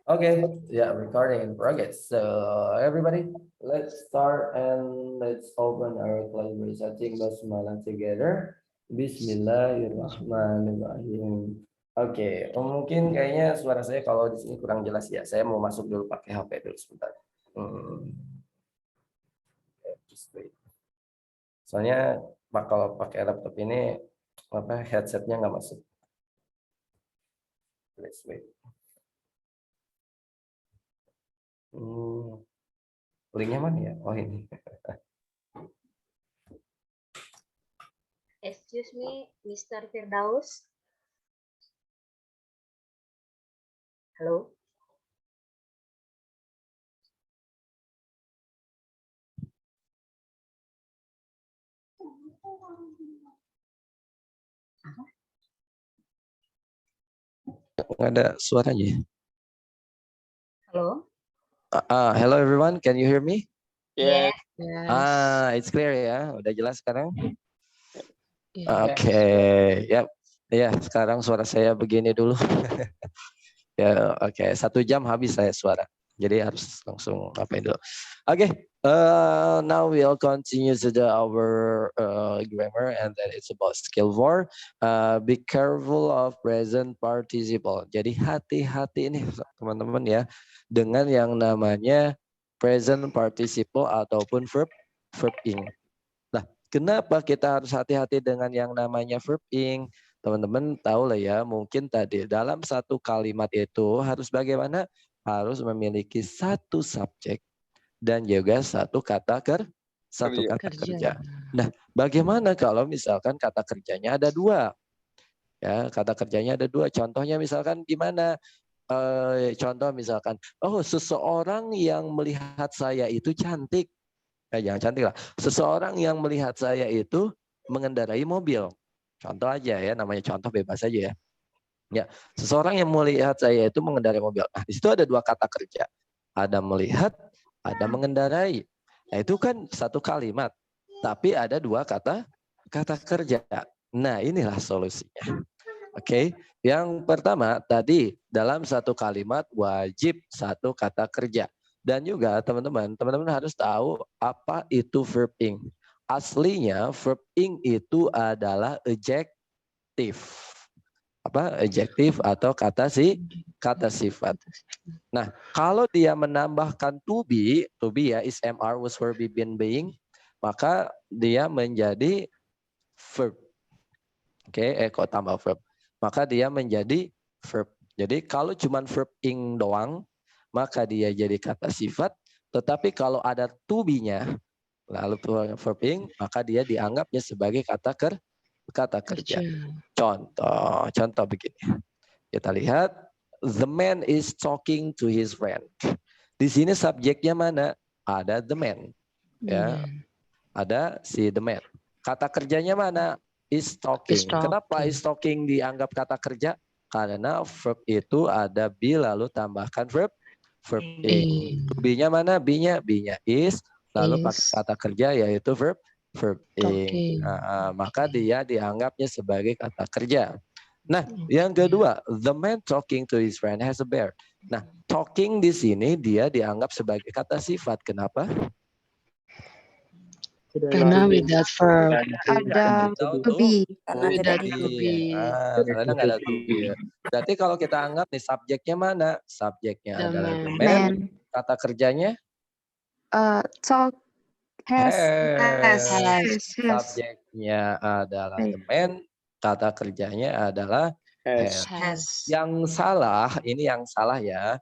Okay, yeah, recording in progress. So everybody, let's start and let's open our collaboration setting basmalah together. Bismillahirrahmanirrahim. Oke, mungkin kayaknya suara saya kalau di sini kurang jelas ya. Saya mau masuk dulu pakai HP dulu sebentar. Hmm, just wait. Soalnya kalau pakai laptop ini apa headsetnya nggak masuk. Let's wait. Hmm, linknya mana ya? Oh ini. Excuse me, Mr. Firdaus. Halo. Nggak ada suaranya. Halo. Hello everyone, can you hear me? Yes. It's clear ya, udah jelas sekarang. Yeah. Oke, ya, ya sekarang suara saya begini dulu. Ya, oke, 1 jam habis saya suara, jadi harus langsung ngapain dulu. Oke, now we'll continue to our grammar and then it's about skill 4. Be careful of present participle. Jadi hati-hati ini teman-teman ya dengan yang namanya present participle ataupun verb ing. Nah, kenapa kita harus hati-hati dengan yang namanya verb ing? Teman-teman tahu lah ya, mungkin tadi dalam satu kalimat itu harus bagaimana? Harus memiliki satu subjek dan juga satu kata kerja. Nah, bagaimana kalau misalkan kata kerjanya ada 2? Ya, kata kerjanya ada 2. Contohnya misalkan gimana? Contoh misalkan, oh seseorang yang melihat saya itu cantik. Jangan cantik lah. Seseorang yang melihat saya itu mengendarai mobil. Contoh aja ya, namanya contoh bebas aja ya. Ya, seseorang yang melihat saya itu mengendarai mobil. Nah, di situ ada 2 kata kerja. Ada melihat, ada mengendarai. Nah, itu kan satu kalimat. Tapi ada 2 kata kerja. Nah, inilah solusinya. Oke, yang pertama tadi dalam satu kalimat wajib satu kata kerja. Dan juga teman-teman harus tahu apa itu verb ing. Aslinya verb ing itu adalah adjektif. Apa? Adjektif atau kata sifat. Nah, kalau dia menambahkan to be ya is mr was verb be been being, maka dia menjadi verb. Oke, kok tambah verb. Maka dia menjadi verb. Jadi kalau cuma verb ing doang, maka dia jadi kata sifat. Tetapi kalau ada to be-nya, lalu verb ing, maka dia dianggapnya sebagai kata kerja. Contoh begini. Kita lihat, the man is talking to his friend. Di sini subjeknya mana? Ada the man. Ya, ada si the man. Kata kerjanya mana? Is talking. Kenapa is talking dianggap kata kerja? Karena verb itu ada be lalu tambahkan verb ing. Be-nya mana? B-nya is lalu pakai kata kerja yaitu verb ing. Maka dia dianggapnya sebagai kata kerja. Nah, yang kedua, the man talking to his friend has a bear. Nah, talking di sini dia dianggap sebagai kata sifat. Kenapa? Karena without verb ada to be karena tidak ada to be. Karena nggak ada to be. Berarti kalau kita anggap nih subjeknya mana? Subjeknya The adalah the man. man. Kata kerjanya talk has. Subjeknya adalah the man. Kata kerjanya adalah has. Yang salah, ini yang salah ya.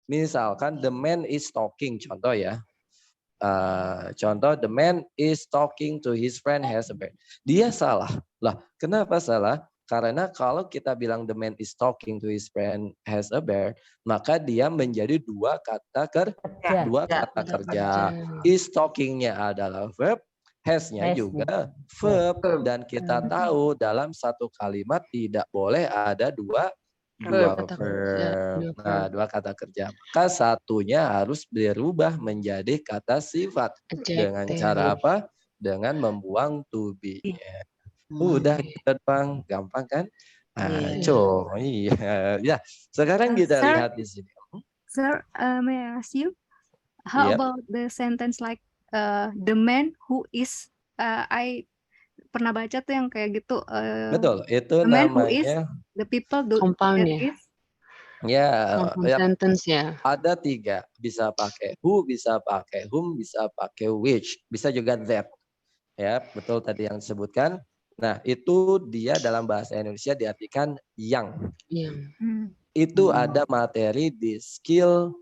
Misalkan the man is talking, contoh ya. Contoh, the man is talking to his friend has a bear. Dia salah. Lah, kenapa salah? Karena kalau kita bilang the man is talking to his friend has a bear, maka dia menjadi 2 kata kerja. Is talking-nya adalah verb, has-nya juga verb. Dan kita tahu dalam satu kalimat tidak boleh ada 2 verb. Nah, 2 kata kerja. Maka satunya harus berubah menjadi kata sifat. Dengan cara apa? Dengan membuang to be-nya. Udah gitu Bang, gampang kan? Iya. Ya, sekarang kita lihat di sini. Sir, may I ask you, how Yep. about the sentence like the man who is, I pernah baca tuh yang kayak gitu, Betul, itu the man who is, namanya the people do Compound that ya. is. ya, Compound ya sentence ya. ada 3, bisa pakai who, bisa pakai whom, bisa pakai which, bisa juga that. Ya, betul tadi yang disebutkan. Nah, itu dia dalam bahasa Indonesia diartikan yang. Iya. Itu ada materi di skill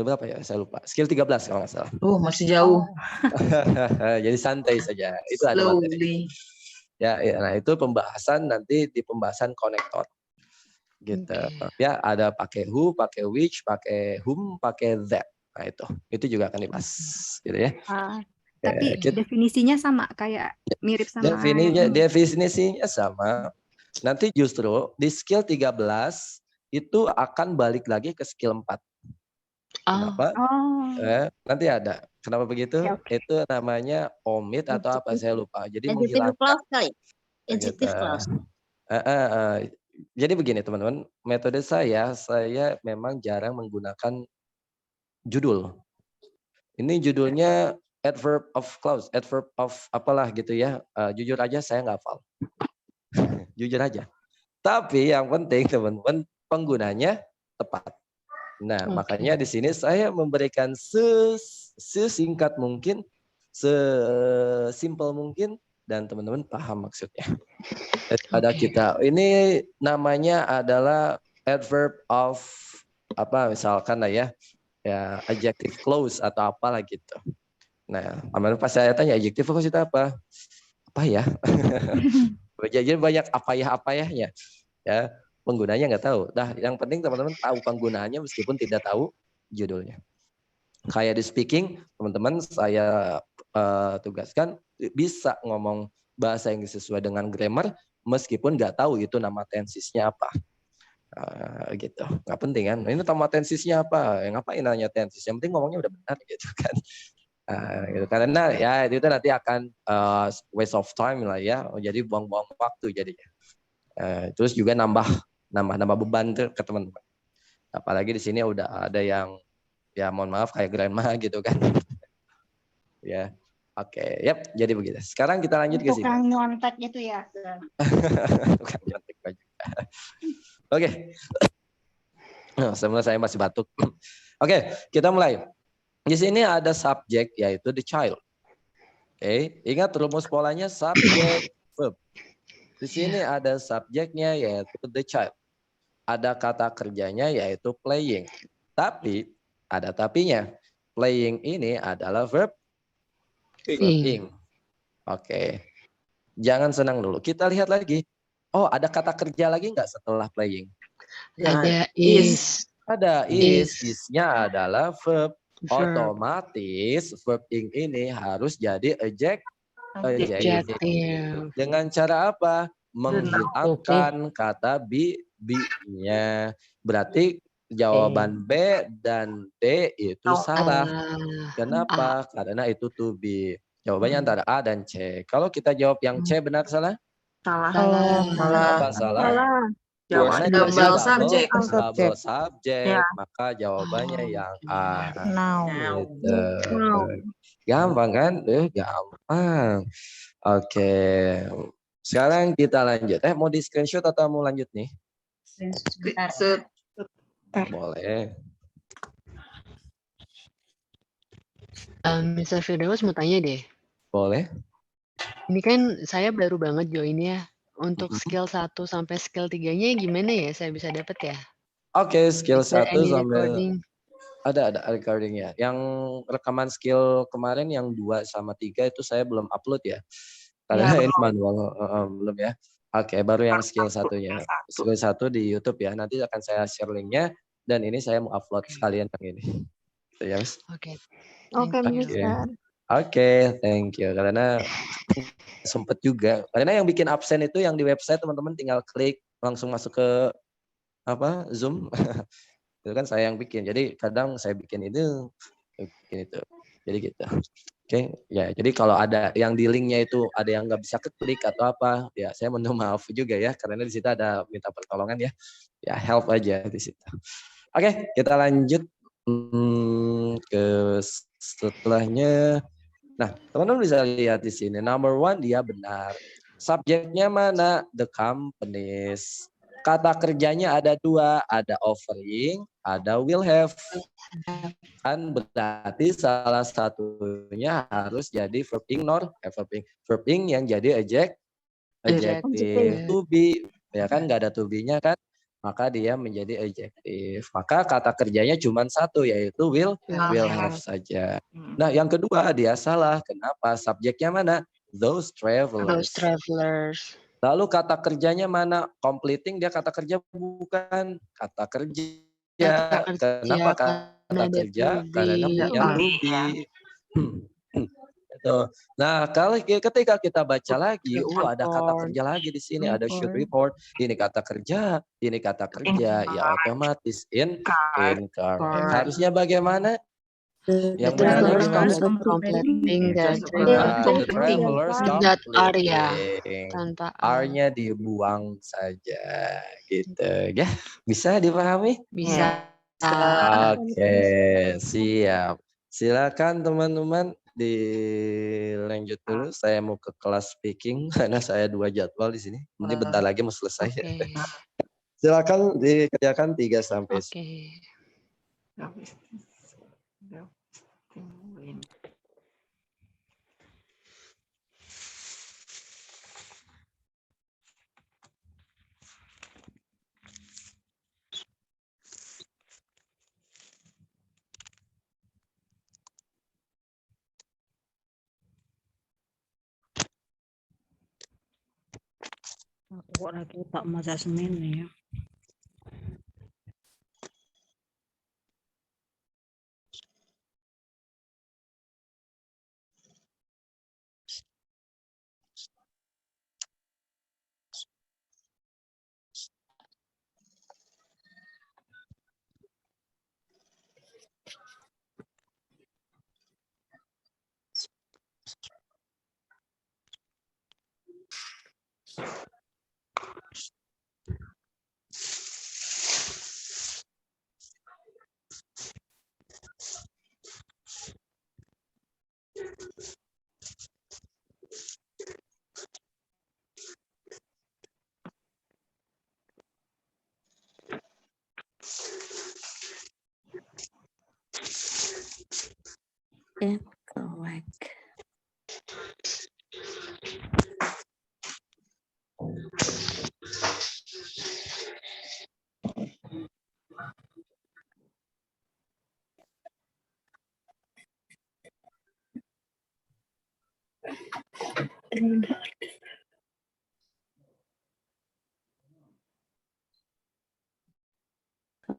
berapa ya? Saya lupa. Skill 13 kalau nggak salah. Oh, masih jauh. Jadi santai saja. Itu ada materi. Slowly. Ya, nah itu pembahasan nanti di pembahasan konektor. Gitu. Oke. Ya, ada pakai who, pakai which, pakai whom, pakai that. Nah, itu juga akan dibahas gitu ya. Tapi kita- definisinya sama, kayak mirip sama Definisinya sama. Nanti justru di skill 13 itu akan balik lagi ke skill 4. Kenapa? Nanti ada. Kenapa begitu? Oke. Itu namanya omit atau apa saya lupa. Jadi Adjective menghilangkan. clause kali. Adjective Gitu. clause. Jadi begini teman-teman, metode saya memang jarang menggunakan judul. Ini judulnya adverb of clause, adverb of apalah gitu ya. Jujur aja saya nggak hafal. Jujur aja. Tapi yang penting teman-teman penggunanya tepat. Nah, makanya di sini saya memberikan sesingkat mungkin, sesimpel mungkin dan teman-teman paham maksudnya. Ada kita. Ini namanya adalah adverb of apa misalkan lah ya adjective clause atau apalah gitu. Nah, pas saya tanya adjective clause itu apa? Apa ya? Jadi banyak apa-yahnya. Ya, penggunanya nggak tahu. Nah, yang penting teman-teman tahu penggunaannya meskipun tidak tahu judulnya. Kayak di speaking, teman-teman saya tugaskan bisa ngomong bahasa Inggris sesuai dengan grammar meskipun nggak tahu itu nama tensisnya apa. Gitu, nggak penting kan? Ini nama tensisnya apa? Ngapain nanya tensis? Yang penting ngomongnya udah benar gitu kan. Gitu. Karena ya itu nanti akan waste of time lah ya, jadi buang-buang waktu jadinya. Terus juga nambah beban tuh ke teman-teman. Apalagi di sini udah ada yang ya mohon maaf kayak grandma gitu kan. Ya, oke, yep, jadi begitu. Sekarang kita lanjut ke sini. Tukang nyontek gitu ya. Tukang nyontek baju. Oke. Sebenarnya saya masih batuk. Oke, kita mulai. Di sini ada subjek yaitu the child. Oke, ingat rumus polanya subjek verb. Di sini ada subjeknya yaitu the child. Ada kata kerjanya yaitu playing. Tapi ada tapinya. Playing ini adalah verb ing. Oke. Jangan senang dulu. Kita lihat lagi. Oh, ada kata kerja lagi nggak setelah playing? Ada is. Ada is. Is-nya adalah verb. Otomatis verb ing ini harus jadi adjective. Dengan cara apa? Menghilangkan kata be-nya. Berarti jawaban B dan D itu salah. Kenapa? Karena itu to be. Jawabannya antara A dan C. Kalau kita jawab yang C benar salah? Salah. Kenapa salah? Jawabannya Double subjek. Double subjek. Maka jawabannya yang A. Gitu. Gampang kan? Gampang. Oke. Sekarang kita lanjut. Mau di screenshot atau mau lanjut nih? Screenshot. Boleh. Mr. Firdaus mau tanya deh. Boleh. Ini kan saya baru banget join ya. Untuk skill 1 sampai skill 3-nya gimana ya saya bisa dapat ya? Oke, skill 1 sampai recording? ada recordingnya. Yang rekaman skill kemarin yang 2 sama 3 itu saya belum upload ya. Karena ini manual belum ya. Oke, baru yang skill 1-nya. Skill 1 di YouTube ya. Nanti akan saya share linknya dan ini saya mau upload sekalian yang ini. Gitu ya, Mas. Oke. Oke, Mister. Oke, thank you. Karena sempet juga. Karena yang bikin absen itu yang di website teman-teman tinggal klik langsung masuk ke Zoom. Itu kan saya yang bikin. Jadi kadang saya bikin itu. Jadi gitu. Oke, ya. Jadi kalau ada yang di linknya itu ada yang nggak bisa keklik atau apa, ya saya mohon maaf juga ya. Karena di situ ada minta pertolongan ya. Ya help aja di situ. Oke, kita lanjut ke setelahnya. Nah, teman-teman bisa lihat di sini. Number 1 dia benar. Subjeknya mana? The companies. Kata kerjanya ada 2, ada offering, ada will have. Kan berarti salah satunya harus jadi verb ing verb ing yang jadi adjective to be, ya kan nggak ada to be-nya kan, maka dia menjadi adjective. Maka kata kerjanya cuma 1 yaitu will have saja. Nah yang kedua dia salah. Kenapa? Subjeknya mana? Those Those travelers. travelers. Lalu kata kerjanya mana? Completing dia kata kerja bukan kata kerja. Kata kerja Kenapa kata ada kerja? to Karena be. punya to be. Gitu. Nah, kalau ketika kita baca lagi, ada kata kerja lagi di sini, ada should report. Ini kata kerja, ya otomatis in car. Harusnya bagaimana? Yang benarnya Travelers gimana? completing the The travelers that area completing. tanpa R-nya dibuang saja, gitu ya. Bisa dipahami? bisa. Oke, siap. Silakan teman-teman dilanjut dulu. Saya mau ke kelas speaking karena saya 2 jadwal di sini. Ini bentar lagi mau selesai. Oke. Silakan dikerjakan 3 sampai 10. Oke. Kok lagi tak masa Senin ya. Incorrect.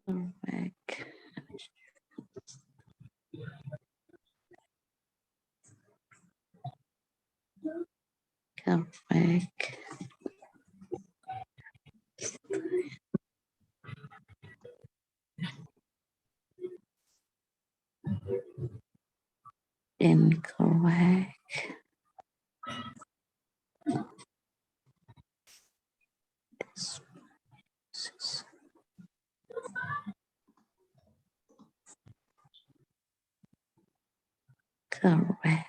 Correct. Correct. Incorrect. Correct.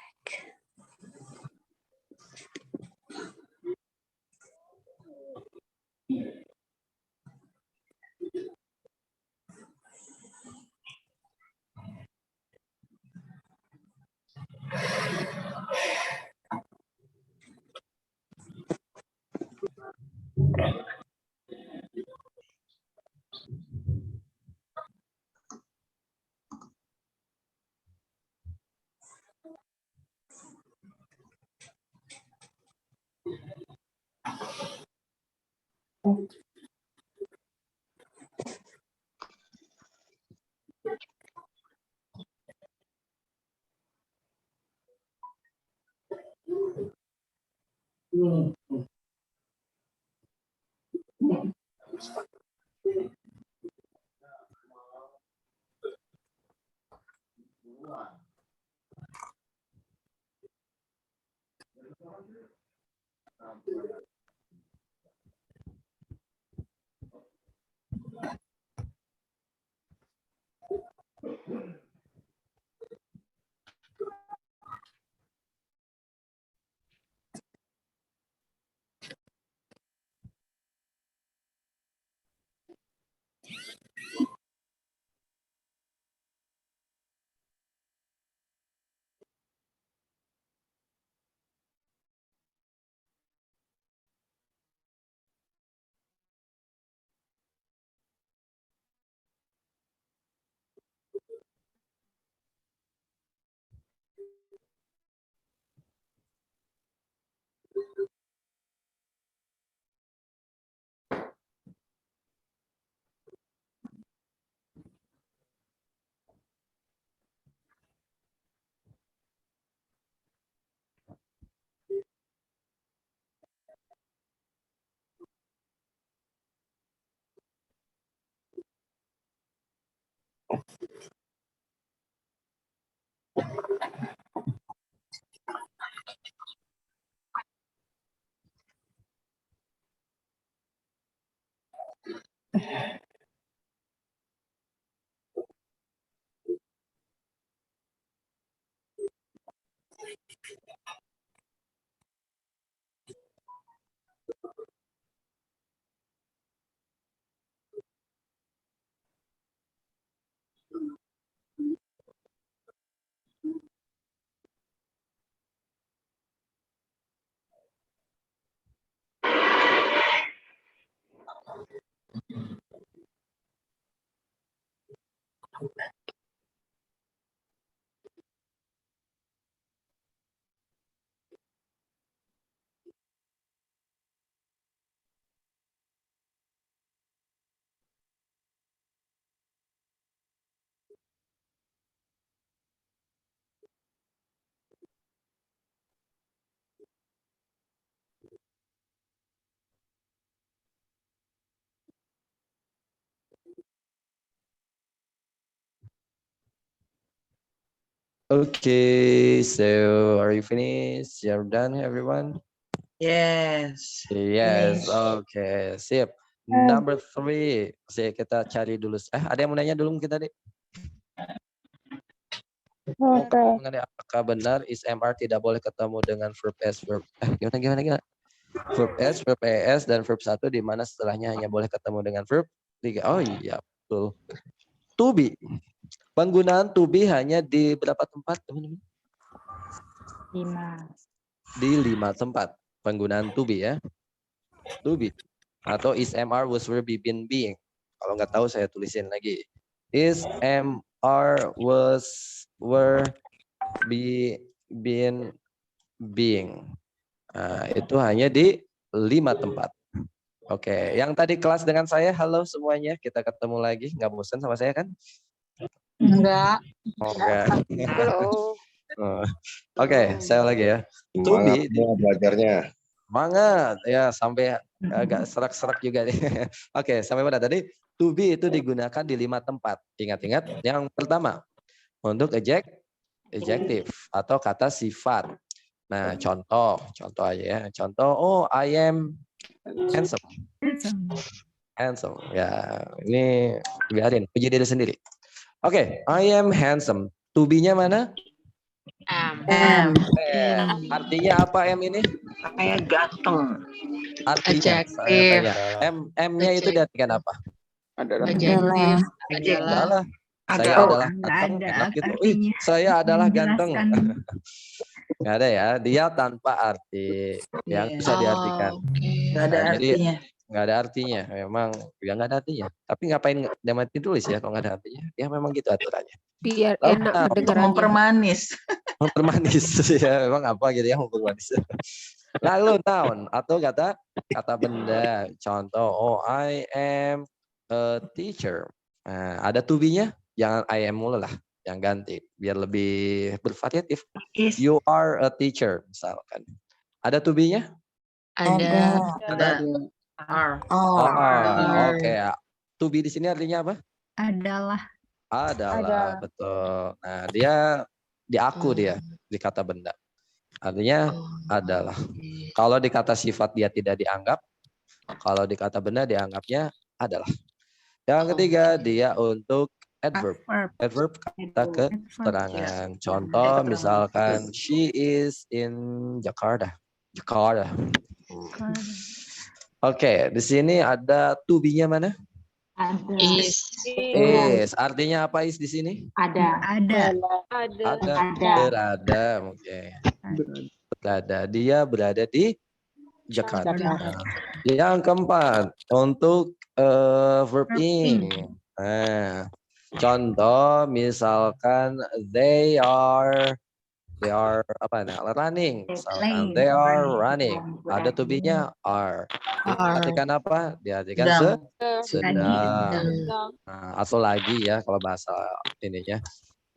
Okay, so are you finished? You're done, everyone? Yes. Yes, Finish. okay, sip. Number 3, kita cari dulu. Ada yang mau nanya dulu kita tadi? Mengenai apakah benar is MR tidak boleh ketemu dengan verb S, verb gimana? Verb S, verb ES, dan verb 1 di mana setelahnya hanya boleh ketemu dengan verb 3. Oh iya, betul. To be. Penggunaan to be hanya di berapa tempat, teman-teman? 5. Di 5 tempat. Penggunaan to be ya. To be. Atau is MR was were be been being. Kalau nggak tahu saya tulisin lagi. Is MR was were be been being. Nah, itu hanya di 5 tempat. Oke, yang tadi kelas dengan saya, halo semuanya. Kita ketemu lagi. Nggak bosan sama saya kan? Enggak. Enggak. Halo. Oke, saya lagi ya. To be, belajarnya. banget ya, sampai agak serak-serak juga nih. Oke, sampai mana tadi? To be itu digunakan di 5 tempat. Ingat-ingat, yang pertama untuk adjective atau kata sifat. Nah, contoh aja ya. Contoh, oh I am handsome. Handsome. Ya, ini biarin, puji diri sendiri. Oke, I am handsome. To be-nya mana? M. Artinya apa M ini? Kayak ganteng. Artinya, saya tanya. M-nya itu diartikan apa? Adjektif. Adalah. Saya Agak. adalah ganteng, enak gitu. Saya adalah ganteng. Nggak ada ya, dia tanpa arti yang bisa diartikan. Nggak ada Jadi artinya. nggak ada artinya, memang ya nggak ada artinya. Tapi ngapain Damati tulis ya kalau nggak ada artinya? Ya memang gitu aturannya. Biar Lalu, enak Untuk kedengarannya. mempermanis. mempermanis ya, memang apa gitu ya mempermanis. Lalu noun atau kata benda. Contoh, oh I am a teacher. Nah, ada to be-nya, jangan I am mulu lah, yang ganti biar lebih bervariatif. Is. You are a teacher misalkan. Ada to be-nya? Ada. Are. Oke. To be di sini artinya apa? Adalah, betul. Nah, dia diaku dia di kata benda. Artinya adalah. Kalau di kata sifat dia tidak dianggap. Kalau di kata benda dianggapnya adalah. Yang ketiga, dia untuk adverb. Adverb kata keterangan. Contoh misalkan she is in Jakarta. Oke, di sini ada to be-nya mana? Is. Artinya apa is di sini? Berada. Oke. Berada. Dia berada di Jakarta. Yang keempat, untuk verb ing. Nah, contoh misalkan they are apa nah, running. Misalkan they are running. Ada to be-nya are. Diartikan apa? Diartikan sedang. Nah, atau lagi ya kalau bahasa ininya.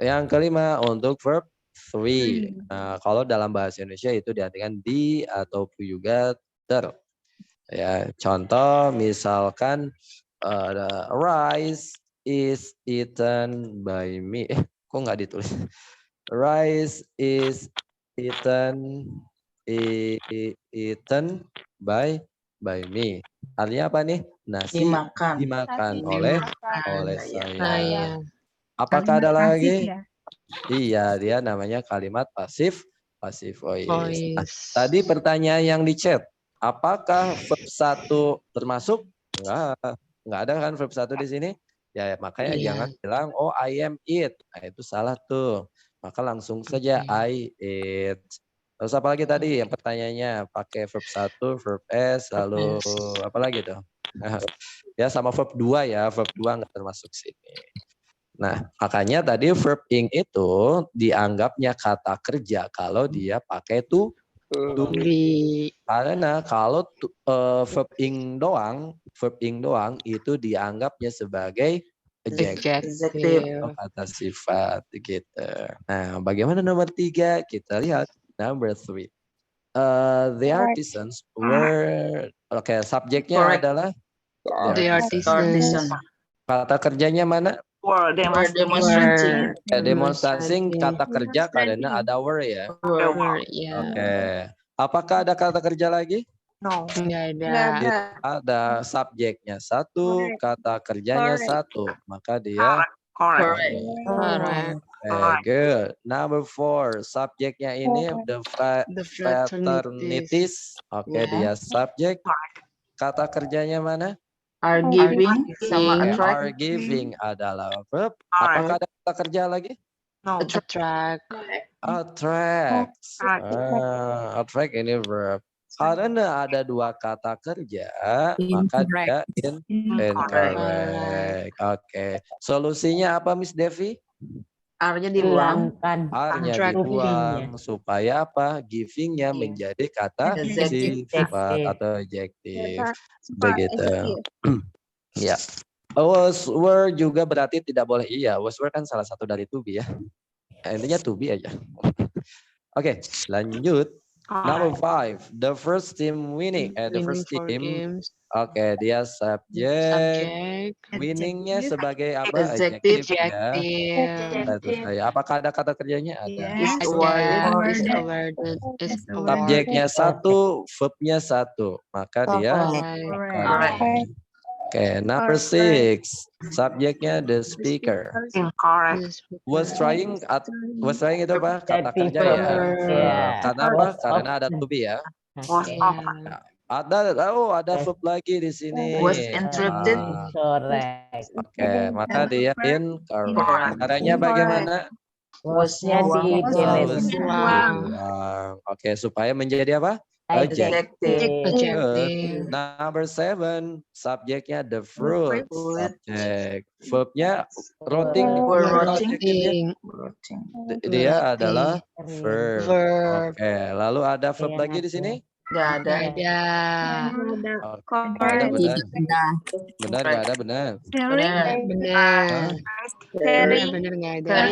Yang kelima untuk verb three. Nah, kalau dalam bahasa Indonesia itu diartikan di ataupun juga ter. Ya, contoh misalkan rise is eaten by me. Kok nggak ditulis? Rice is eaten eaten by me. Artinya apa nih? Nasi Dimakan. dimakan Nasi oleh dimakan. Saya. Apakah ada Kalimat pasif lagi? ya. Iya, dia namanya kalimat pasif voice. Nah, Voice. tadi pertanyaan yang di chat, apakah verb 1 termasuk? Enggak ada kan verb 1 di sini? Ya, makanya Iya. jangan bilang oh I am eat. Nah, itu salah tuh. Maka langsung saja Oke. I eat. Terus apa lagi tadi yang pertanyaannya? Pakai verb 1, verb S, lalu apa lagi tuh? Ya sama verb 2 ya, verb 2 enggak termasuk sini. Nah, makanya tadi verb ing itu dianggapnya kata kerja kalau dia pakai to. Be. Karena kalau verb ing doang itu dianggapnya sebagai adjective Adjective. atau kata sifat gitu. Nah, bagaimana nomor 3? Kita lihat number 3. The artisans were subjeknya Correct. adalah The artisans. Kata kerjanya mana? Were demonstrating. Demonstrasi kata kerja karena ada were ya. Were, ya. Oke. Apakah ada kata kerja lagi? No. Nggak ada. Nggak ada. Ada subjeknya 1, kata kerjanya 1. Maka dia Correct. Correct. good. Number 4, subjeknya ini the The fraternities. Oke, dia subjek. Kata kerjanya mana? Are giving sama giving. attract. Are giving adalah verb. Apakah ada kata kerja lagi? No. Attract. Attract. Attract ini verb. Karena ada 2 kata kerja, maka dia incorrect. Oke. Solusinya apa, Miss Devi? Are-nya dibuang. R-nya Attract. dibuang supaya apa? Giving-nya menjadi kata sifat atau adjektif. Begitu. Ya. Was were juga berarti tidak boleh iya. Was were kan salah satu dari to be ya. Intinya to be aja. Oke, lanjut. Number 5, the first team winning. The first team. Oke, dia subjek. Winningnya sebagai apa? Adjective. Ya. Apakah ada kata kerjanya? Ada. Is awarded. Subjeknya 1, verbnya 1. Maka dia correct. Oke, number 6. Subjeknya the speaker. Incorrect. Was trying itu apa? Kata kerja ya. Karena apa? Karena ada to be ya. Was often. Ada verb lagi di sini. Was interrupted. Oke, maka dia incorrect. Caranya bagaimana? Was-nya dibuang. Oke, supaya menjadi apa? Adjective. Good. Number 7, subjeknya the fruit. Subjek. Verbnya rotting. Dia adalah verb. Oke, lalu ada verb lagi di sini? Nggak ada. Ada benar. Benar nggak ada benar. Benar nggak ada.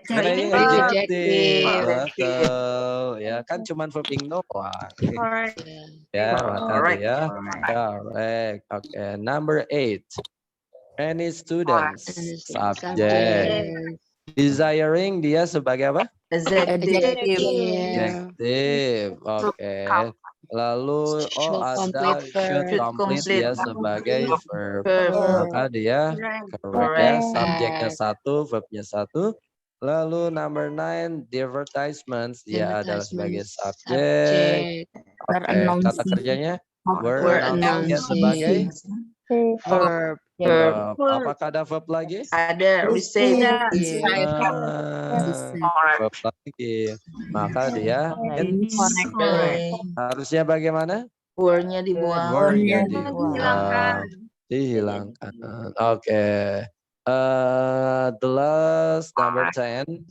Carrying adjective. Betul. Ya kan cuman verb ing doang. Ya, maka dia correct. Oke, number 8. Any students. Subject. Desiring dia sebagai apa? Adjective. Oke. Lalu ada should complete dia sebagai verb. Maka dia correct ya. Subjeknya 1, verbnya 1. Lalu number 9, the advertisements dia adalah sebagai subjek. Oke, kata kerjanya were announcing dia sebagai Verb. Apakah ada verb lagi? Ada. Receive. Verb lagi. Maka dia harusnya bagaimana? Were-nya dibuang. Were-nya dihilangkan. Oke. The last number 10.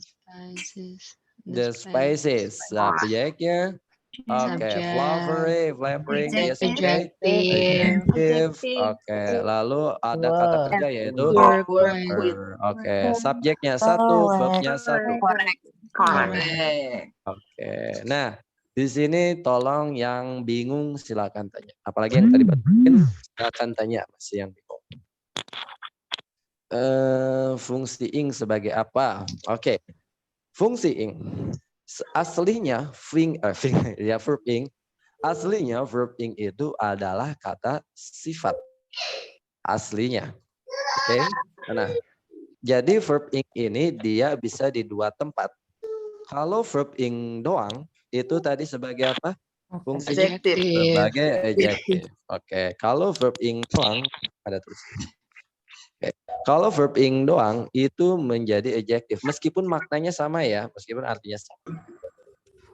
The spices. Subjeknya. Oke, flavoring dia sebagai adjective. Oke, lalu ada kata kerja yaitu Work. Oke, subjeknya 1, verbnya 1. Correct. Oke, nah di sini tolong yang bingung silakan tanya. Apalagi yang tadi silakan tanya masih yang bingung. Fungsi ing sebagai apa? Oke. Fungsi ing aslinya verb ing aslinya verb ing itu adalah kata sifat aslinya. Oke. Nah, jadi verb ing ini dia bisa di dua tempat. Kalau verb ing doang itu tadi sebagai apa? Fungsinya Adjective. sebagai adjective. Oke. Kalau verb ing doang ada terus. Oke. Kalau verb ing doang itu menjadi adjective meskipun maknanya sama ya, meskipun artinya sama.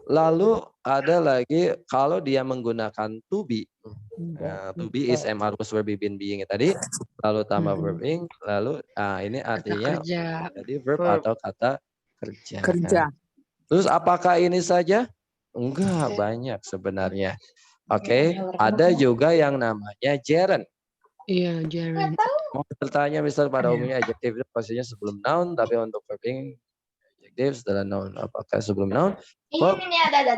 Lalu ada lagi kalau dia menggunakan to be. To be is MR plus verb been being tadi, lalu tambah verb ing, lalu ini artinya kerja. jadi verb Verb. atau kata kerja. Kerja. Terus apakah ini saja? Enggak, banyak sebenarnya. Oke, ada juga yang namanya gerund. Iya, gerund. Mau bertanya misal pada umumnya adjective itu pastinya sebelum noun, tapi untuk verb ing adjective setelah noun. Apakah sebelum noun? Verb, Ini ada.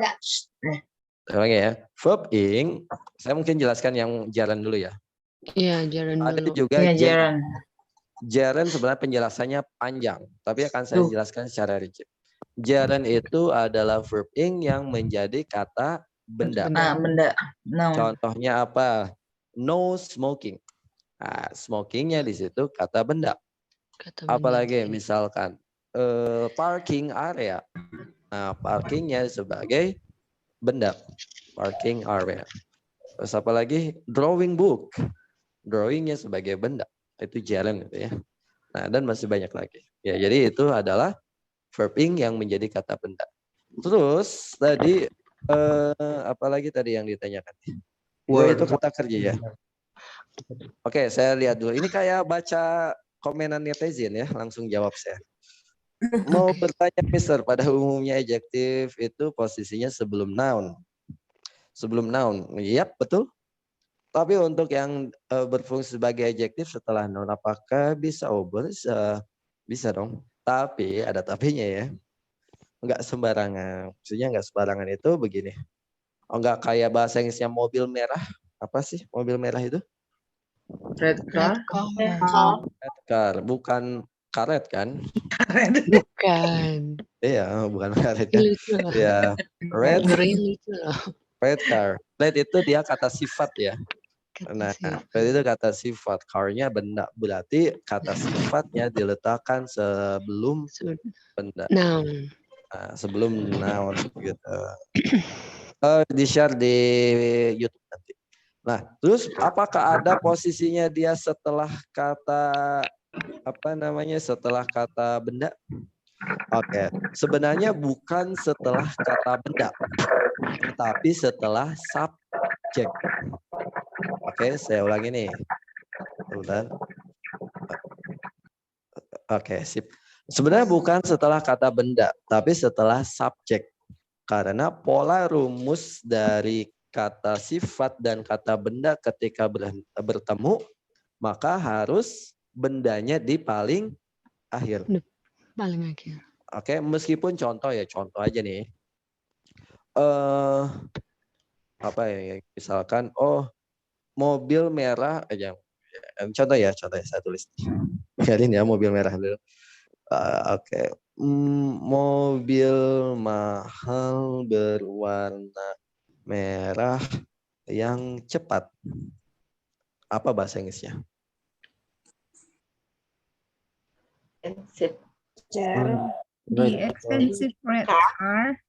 lagi ya. Verb ing, saya mungkin jelaskan yang gerund dulu ya. Iya, gerund Ada dulu. juga Iya, gerund. gerund. Gerund sebenarnya penjelasannya panjang, tapi akan saya jelaskan secara rinci. Gerund itu adalah verb ing yang menjadi kata benda. Benda. Noun. Contohnya apa? No smoking. Nah, smokingnya di situ kata benda. Kata Apalagi benda. misalkan parking area. Nah, parkingnya sebagai benda. Parking area. Terus apalagi drawing book. Drawingnya sebagai benda. Itu gerund gitu ya. Nah, dan masih banyak lagi. Ya, jadi itu adalah verb ing yang menjadi kata benda. Terus tadi apalagi tadi yang ditanyakan? Word. Itu kata kerja ya. Oke, saya lihat dulu. Ini kayak baca komenan netizen ya, langsung jawab saya. Mau bertanya Mister, pada umumnya adjektif itu posisinya sebelum noun. Sebelum noun, yap betul. Tapi untuk yang berfungsi sebagai adjektif setelah noun, apakah bisa? Oh, bisa dong. Tapi ada tapinya ya. Enggak sembarangan. Maksudnya enggak sembarangan itu begini. Oh, enggak kayak bahasa Inggrisnya mobil merah. Apa sih mobil merah itu? Red car. Red car, bukan karet kan? Bukan. Iya, bukan karet kan? Lucu loh. Ya, red Lucu loh. car. Red itu dia kata sifat ya. Kata Nah, sifat. red itu kata sifat. Car-nya benda. Berarti kata sifatnya diletakkan sebelum benda. Noun. Nah, sebelum noun gitu. Di-share di YouTube nanti. Nah, terus apakah ada posisinya dia setelah kata setelah kata benda? Oke, sebenarnya bukan setelah kata benda, tetapi setelah subjek. Oke, saya ulangi nih. Bentar. Oke, sip. Sebenarnya bukan setelah kata benda, tapi setelah subjek. Karena pola rumus dari kata sifat dan kata benda ketika bertemu, maka harus bendanya di paling akhir. Paling akhir. Oke, meskipun contoh aja nih. Misalkan, mobil merah aja. Contoh ya, saya tulis. Biarin ya mobil merah dulu. Oke. Mobil mahal berwarna merah yang cepat. Apa bahasa Inggrisnya? The expensive red car.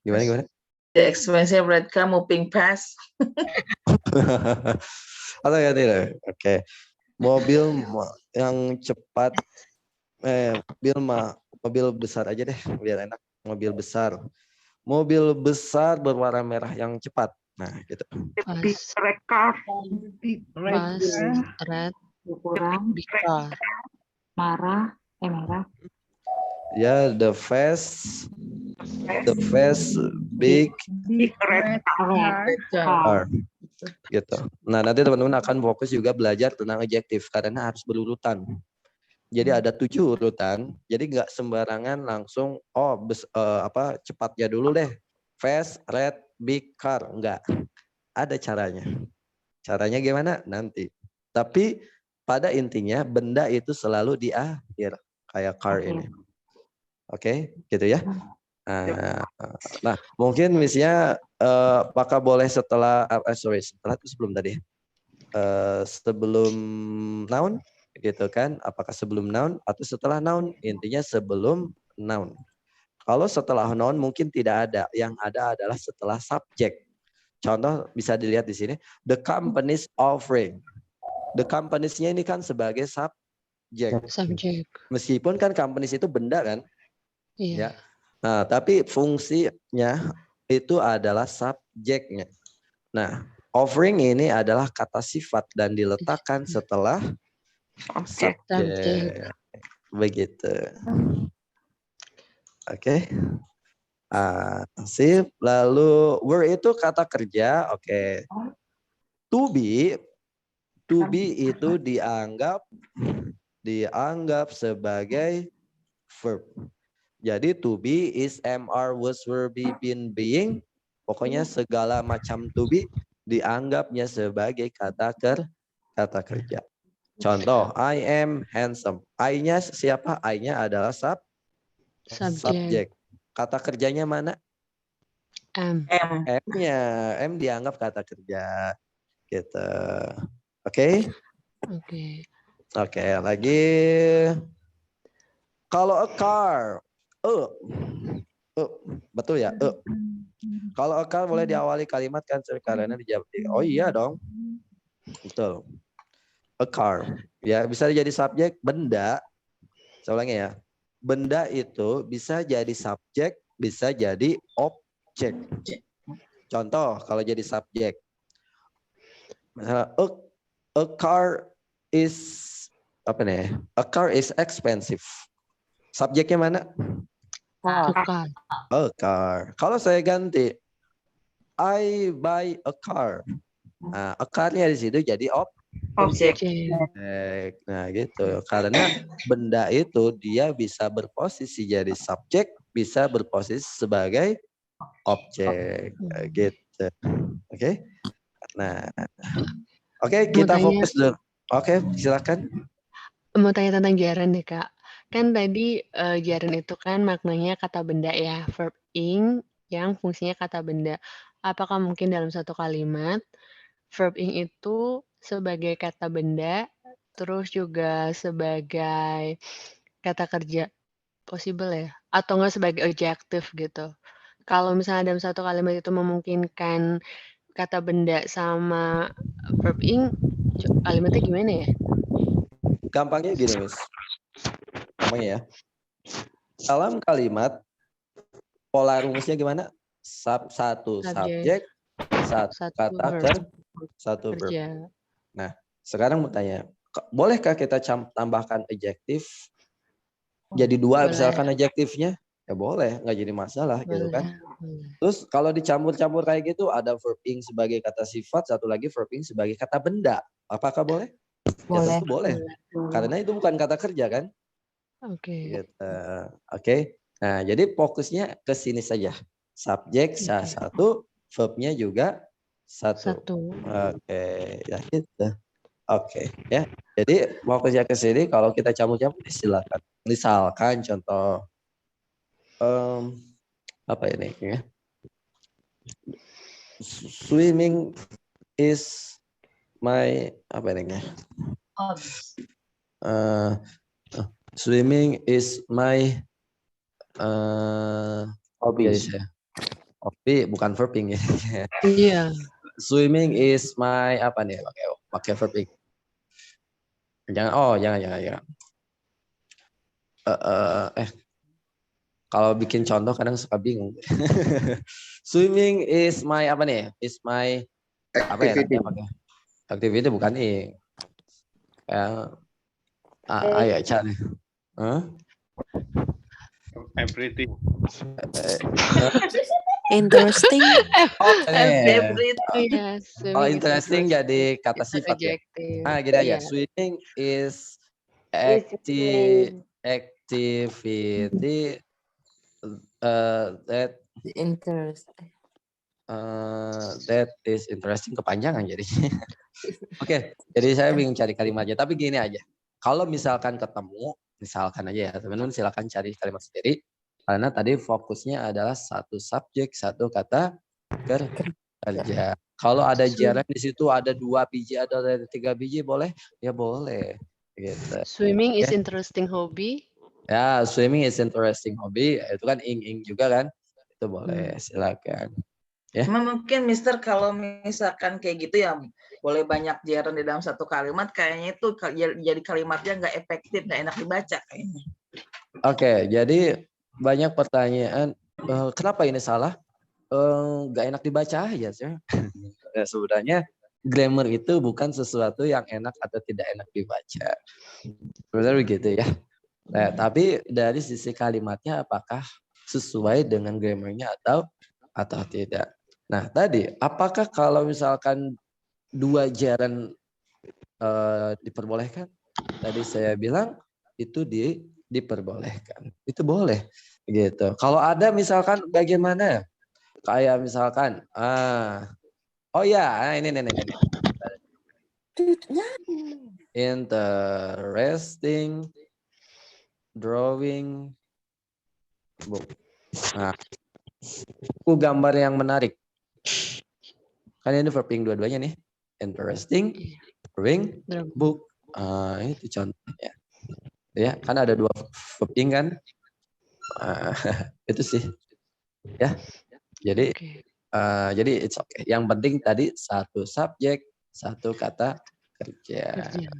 Gimana? The expensive red car moving fast. Atau ya tidak? Oke. Mobil yang cepat. Mobil besar aja deh, biar enak. Mobil besar. Mobil besar berwarna merah yang cepat. Nah, gitu. Big red car. Red. Kurang. Big car. Merah. Ya, the fast big Red car. Gitu. Nah, nanti teman-teman akan fokus juga belajar tentang adjektif karena harus berurutan. Jadi ada 7 urutan. Jadi nggak sembarangan langsung cepatnya dulu deh. Fast, red, big car. Enggak. Ada caranya. Caranya gimana? Nanti. Tapi pada intinya benda itu selalu di akhir kayak car ini. Oke, gitu ya. Nah, mungkin misalnya apakah boleh setelah setelah itu sebelum tadi? Sebelum noun gitu kan? Apakah sebelum noun atau setelah noun? Intinya sebelum noun. Kalau setelah noun mungkin tidak ada, yang ada adalah setelah subjek. Contoh bisa dilihat di sini, the company's offering. The companies-nya ini kan sebagai subjek. Subjek. Meskipun kan companies itu benda kan? Iya. Ya. Nah, tapi fungsinya itu adalah subjeknya. Nah, offering ini adalah kata sifat dan diletakkan setelah subjek. Begitu. Oke. Sip. Lalu were itu kata kerja. Oke. To be itu dianggap sebagai verb. Jadi to be is was were be been being. Pokoknya segala macam to be dianggapnya sebagai kata kerja. Contoh, I am handsome. I-nya siapa? I-nya adalah subjek. Kata kerjanya mana? M. M-nya. M dianggap kata kerja. Gitu. Oke? Oke, lagi. Kalau a car. Betul ya? Kalau a car boleh diawali kalimat kan karena dijawab. Oh iya dong. Betul. A car. Ya, bisa jadi subjek benda. Saya ulangi ya. Benda itu bisa jadi subjek, bisa jadi objek. Contoh kalau jadi subjek. Misalnya, a car is apa nih? A car is expensive. Subjeknya mana? A car. Kalau saya ganti, I buy a car. Nah, a car-nya di situ jadi Objek. Nah, gitu. Karena benda itu dia bisa berposisi jadi subjek, bisa berposisi sebagai objek. Gitu. Oke? Nah, oke, kita fokus dulu. Oke, silakan. Mau tanya tentang gerund deh, Kak. Kan tadi gerund itu kan maknanya kata benda ya, verb ing yang fungsinya kata benda. Apakah mungkin dalam satu kalimat verb ing itu sebagai kata benda, terus juga sebagai kata kerja, possible ya? Atau enggak sebagai adjective gitu? Kalau misalnya dalam satu kalimat itu memungkinkan kata benda sama verb ing, kalimatnya gimana ya? Gampangnya gini, Miss. Gampangnya ya. Dalam kalimat, pola rumusnya gimana? Satu subjek, satu kata satu verb. Nah, sekarang mau tanya, bolehkah kita tambahkan adjektif? Jadi dua misalkan adjektifnya? Ya boleh, nggak jadi masalah gitu kan. Terus kalau dicampur-campur kayak gitu, ada verb ing sebagai kata sifat, satu lagi verb ing sebagai kata benda. Apakah boleh? Boleh. Ya tentu boleh. Karena itu bukan kata kerja kan? Gitu. Oke. Nah, jadi fokusnya ke sini saja. Subjek satu, verbnya juga satu. Oke, ya gitu. Oke, ya. Jadi fokusnya ke sini. Kalau kita campur-campur silakan. Misalkan contoh apa ini ya? Swimming is my apa ini? Swimming is my hobby. Hobby bukan verbing ya. Iya. Swimming is my apa nih? Pakai verbing. Jangan. Kalau bikin contoh kadang suka bingung. Swimming is my apa nih? Is my apa ya? Activity bukan ing. Ayo cari. Everything. Interesting. Kalau interesting jadi kata sifat ya. Gini aja. Swimming is activity that Interesting. that is interesting, kepanjangan jadi. Oke, jadi saya bingung cari kalimatnya. Tapi gini aja, kalau misalkan ketemu, misalkan aja ya teman-teman silakan cari kalimat sendiri. Karena tadi fokusnya adalah satu subjek, satu kata kerja. Kalau ada gerund di situ ada 2 biji, ada 3 biji boleh? Ya boleh. Gitu. Swimming is Oke. interesting hobby. Ya, swimming is interesting hobby. Itu kan ing juga kan? Itu boleh, silakan. Ya. Cuma mungkin Mister kalau misalkan kayak gitu ya boleh banyak gerund di dalam satu kalimat, kayaknya itu jadi kalimatnya nggak efektif, nggak enak dibaca kayaknya. Oke, jadi banyak pertanyaan, kenapa ini salah? Nggak enak dibaca aja sih. Ya, sebenarnya grammar itu bukan sesuatu yang enak atau tidak enak dibaca. Sebenarnya begitu ya. Nah, tapi dari sisi kalimatnya apakah sesuai dengan grammarnya atau tidak. Nah, tadi apakah kalau misalkan 2 gerund diperbolehkan? Tadi saya bilang itu diperbolehkan. Itu boleh gitu. Kalau ada misalkan bagaimana? Kayak misalkan oh ya, ini. Interesting drawing book. Nah, buku gambar yang menarik. Kan ini verbing dua-duanya nih. Interesting drawing book. Itu contohnya. Ya, kan ada 2 verbing kan? Itu sih. Ya. Jadi jadi it's okay. Yang penting tadi satu subjek, satu kata kerja. Ya.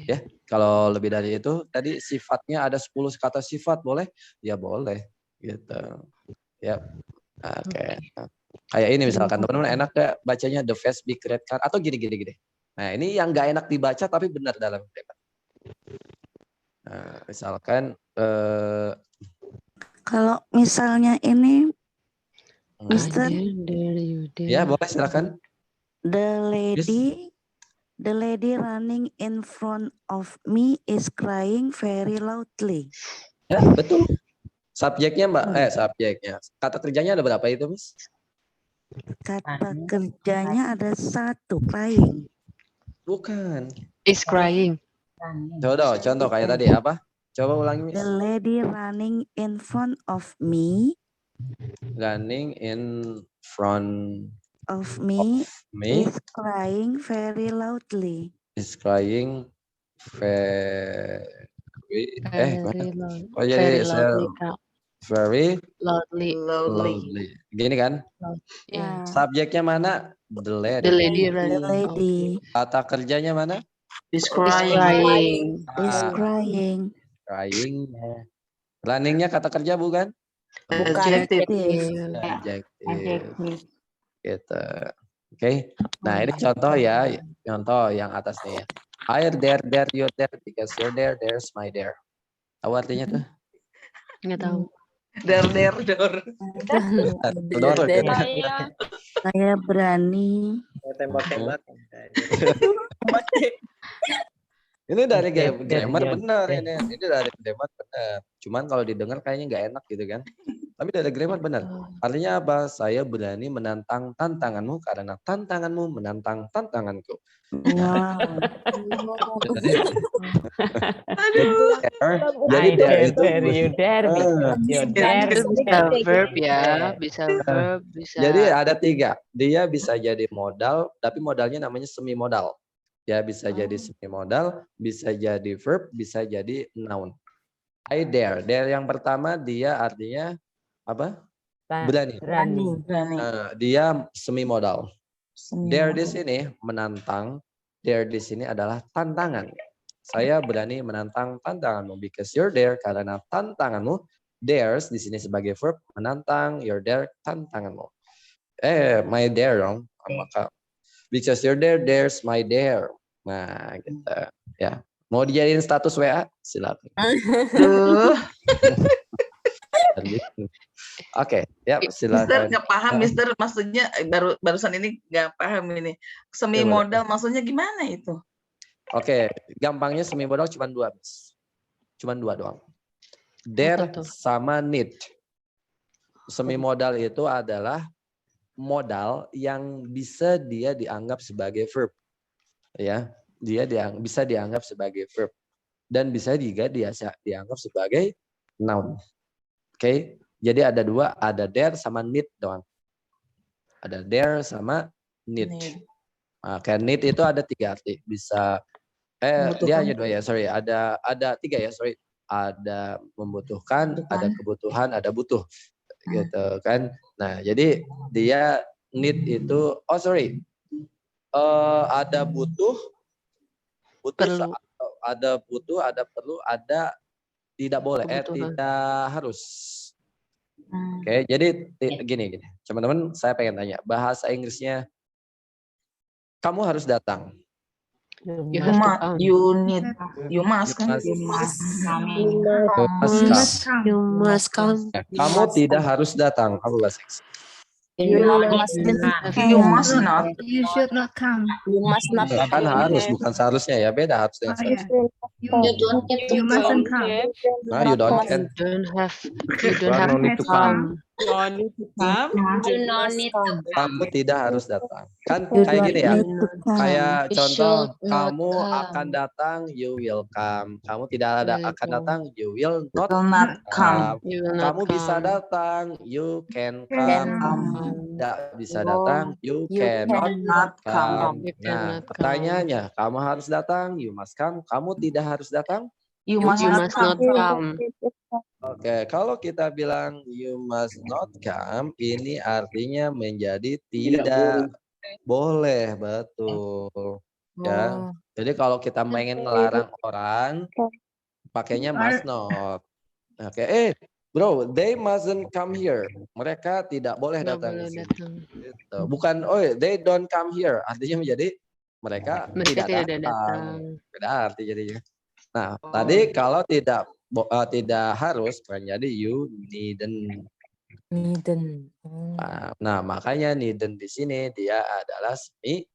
Ya, kalau lebih dari itu tadi sifatnya ada 10 kata sifat boleh? Ya boleh gitu. Ya. Oke. Kayak ini misalkan teman-teman enak gak bacanya the face big red car atau gini. Nah, ini yang nggak enak dibaca tapi benar dalam debat. Nah, misalkan Kalau misalnya ini, Mister, ya boleh silakan. the lady running in front of me is crying very loudly. Ya, betul. Subjeknya Mbak, subjeknya. Kata kerjanya ada berapa itu, Miss? Kata kerjanya ada 1, crying. Bukan. Is crying. Contoh kayak tadi apa? Coba ulangi, Miss. The lady running in front of me. Running in front of me me is crying very loudly. is crying very very loudly. Gini kan? Subjeknya mana? The lady. The lady. The lady. Kata kerjanya mana? Is crying. Is crying. Crying. Runningnya kata kerja bukan? Adjective. Adjective. Gitu. Oke. Nah, ini contoh ya, contoh yang atas nih ya. Air there, you're there, because you're there, there's my there. Tahu artinya tuh? Nggak tahu. Door. Saya berani. Tembak-tembak. Ini dari grammar benar ini dari grammar benar. Cuman kalau didengar kayaknya nggak enak gitu kan. Tapi dari grammar benar. Artinya apa? Saya berani menantang tantanganmu karena tantanganmu menantang tantanganku. Wow. Jadi there itu bisa verb ya, bisa verb, bisa. Jadi ada 3. Dia bisa jadi modal, tapi modalnya namanya semi modal. Ya bisa jadi semi modal, bisa jadi verb, bisa jadi noun. I dare. Dare yang pertama dia artinya apa? Berani. Dia semi modal. Dare di sini menantang. Dare di sini adalah tantangan. Saya berani menantang tantanganmu because you're there karena tantanganmu. Dares di sini sebagai verb menantang, you're there tantanganmu. My dare dong. Maka because you're there, there's my dare. Nah, gitu. Ya. Mau dijadiin status WA? Silakan. Oke, ya silakan. Mister nggak paham, Mister maksudnya barusan ini nggak paham ini. Semi modal maksudnya gimana itu? Oke, gampangnya semi modal cuma 2, Miss. Cuma 2 doang. Dare sama need. Semi modal itu adalah modal yang bisa dia dianggap sebagai verb. Ya, dia bisa dianggap sebagai verb dan bisa juga dia dianggap sebagai noun. Oke. Jadi ada dua, ada there sama need doang. Ada there sama need. Kayak need itu ada 3 arti. Bisa dia hanya 2 ya, sorry. Ada 3 ya, sorry. Ada membutuhkan, ada kebutuhan, ada butuh. Gitu kan. Nah, jadi dia need itu ada butuh Perlu. ada butuh, ada perlu, ada tidak boleh, Kebutuhan. tidak harus. Oke, jadi gini. Teman-teman, saya pengen tanya, bahasa Inggrisnya kamu harus datang. You have to come. You must kan? You must come. You must come. Kamu tidak harus datang. Apa bahasa Inggris? You must You must not. You should not come. You must not Kan harus, bukan seharusnya ya. Beda harus dengan Oh, yeah. seharusnya. You mustn't come. Nah, you don't You can. don't have no need to come. Don't need to come. do not need to Kamu tidak harus datang. Kan You kayak don't gini ya. need to come. Kayak You contoh, should not kamu come. akan datang, you will come. Kamu tidak ada Will akan come. datang, you will not Will not come. come. You will not Kamu bisa come. datang, you can Can come. Tidak bisa datang, you cannot Not come. You Nah, cannot come. pertanyaannya, kamu harus datang, you must come. Kamu tidak harus datang? You You must not must not come. come. Oke, kalau kita bilang you must not come, ini artinya menjadi tidak boleh, betul. Ya. Jadi kalau kita pengen ngelarang orang, pakainya must not. Oke, bro, they mustn't come here. Mereka tidak boleh Nggak datang boleh ke sini. datang. Gitu. Bukan, they don't come here. Artinya menjadi mereka Mereka tidak tidak datang. Beda arti jadinya. Nah, tadi kalau tidak harus menjadi you needn't. Nah, makanya needn't di sini dia adalah semi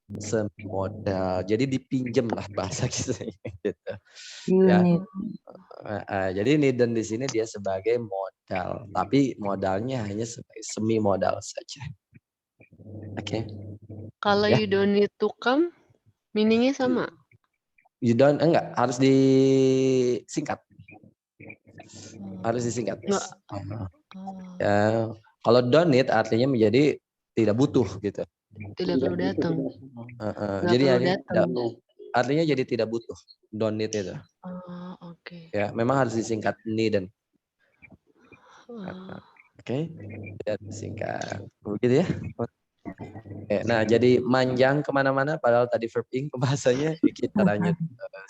modal. Jadi dipinjem lah bahasa kita gitu. Ya. Jadi needn't di sini dia sebagai modal, tapi modalnya hanya sebagai semi modal saja. Oke. Kalau Ya. you don't need to come, meaningnya sama. You don't harus disingkat. Harus disingkat. Nggak. Ya, kalau don't need artinya menjadi tidak butuh gitu. Tidak perlu datang. Nggak Jadi perlu datang. artinya jadi tidak butuh. Don't need itu. Oke. Ya, memang harus disingkat needn't. Oh. Oke. Tidak disingkat. Begitu ya. Nah, jadi manjang kemana-mana padahal tadi verb ing pembahasannya. Kita lanjut.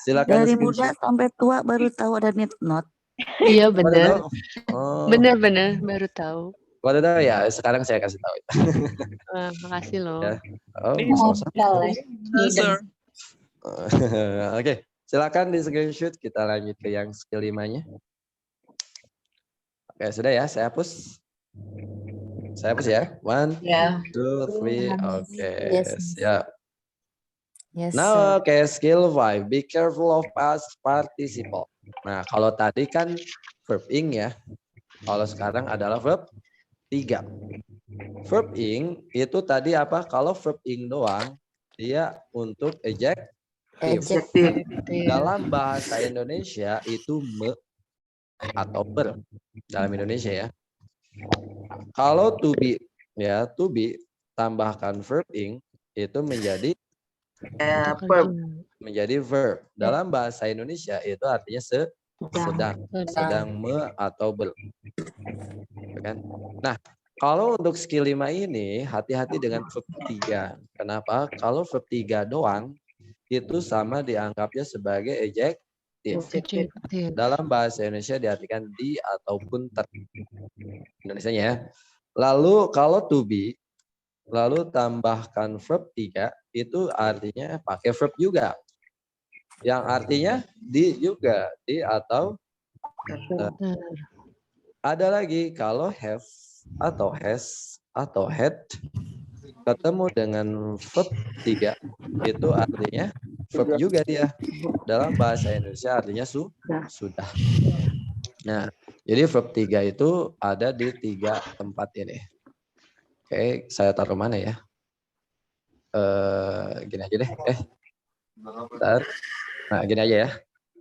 Silakan. Dari muda sampai tua baru tahu ada need not. Iya benar. Oh. Benar baru tahu. Baru tahu ya. Sekarang saya kasih tahu. Makasih loh. Ya. Oh, sama-sama. Oke, silakan di screenshot. Kita lanjut ke yang skill 5-nya. Oke, sudah ya. Saya hapus. Saya hapus ya. 1, 2, 3. Oke, siap. Yes, Now, oke, skill 5. Be careful of past participle. Nah, kalau tadi kan verb ing ya. Kalau sekarang adalah verb 3. Verb ing itu tadi apa? Kalau verb ing doang, dia untuk adjective. Dalam bahasa Indonesia itu me atau ber. Dalam Indonesia ya. Kalau to be tambahkan verb ing itu menjadi verb. Dalam bahasa Indonesia itu artinya sedang me atau ber. Kan? Nah, kalau untuk skill 5 ini hati-hati dengan verb 3. Kenapa? Kalau verb 3 doang itu sama dianggapnya sebagai adjective. Dalam bahasa Indonesia diartikan di ataupun ter. Indonesianya ya. Lalu kalau to be, lalu tambahkan verb 3, itu artinya pakai verb juga. Yang artinya di juga, di atau ter. Ada lagi kalau have atau has atau had ketemu dengan verb 3, itu artinya verb juga dia. Dalam bahasa Indonesia artinya sudah. Nah, jadi verb 3 itu ada di 3 tempat ini. Oke, saya taruh mana ya? Gini aja deh. Bentar. Nah, gini aja ya.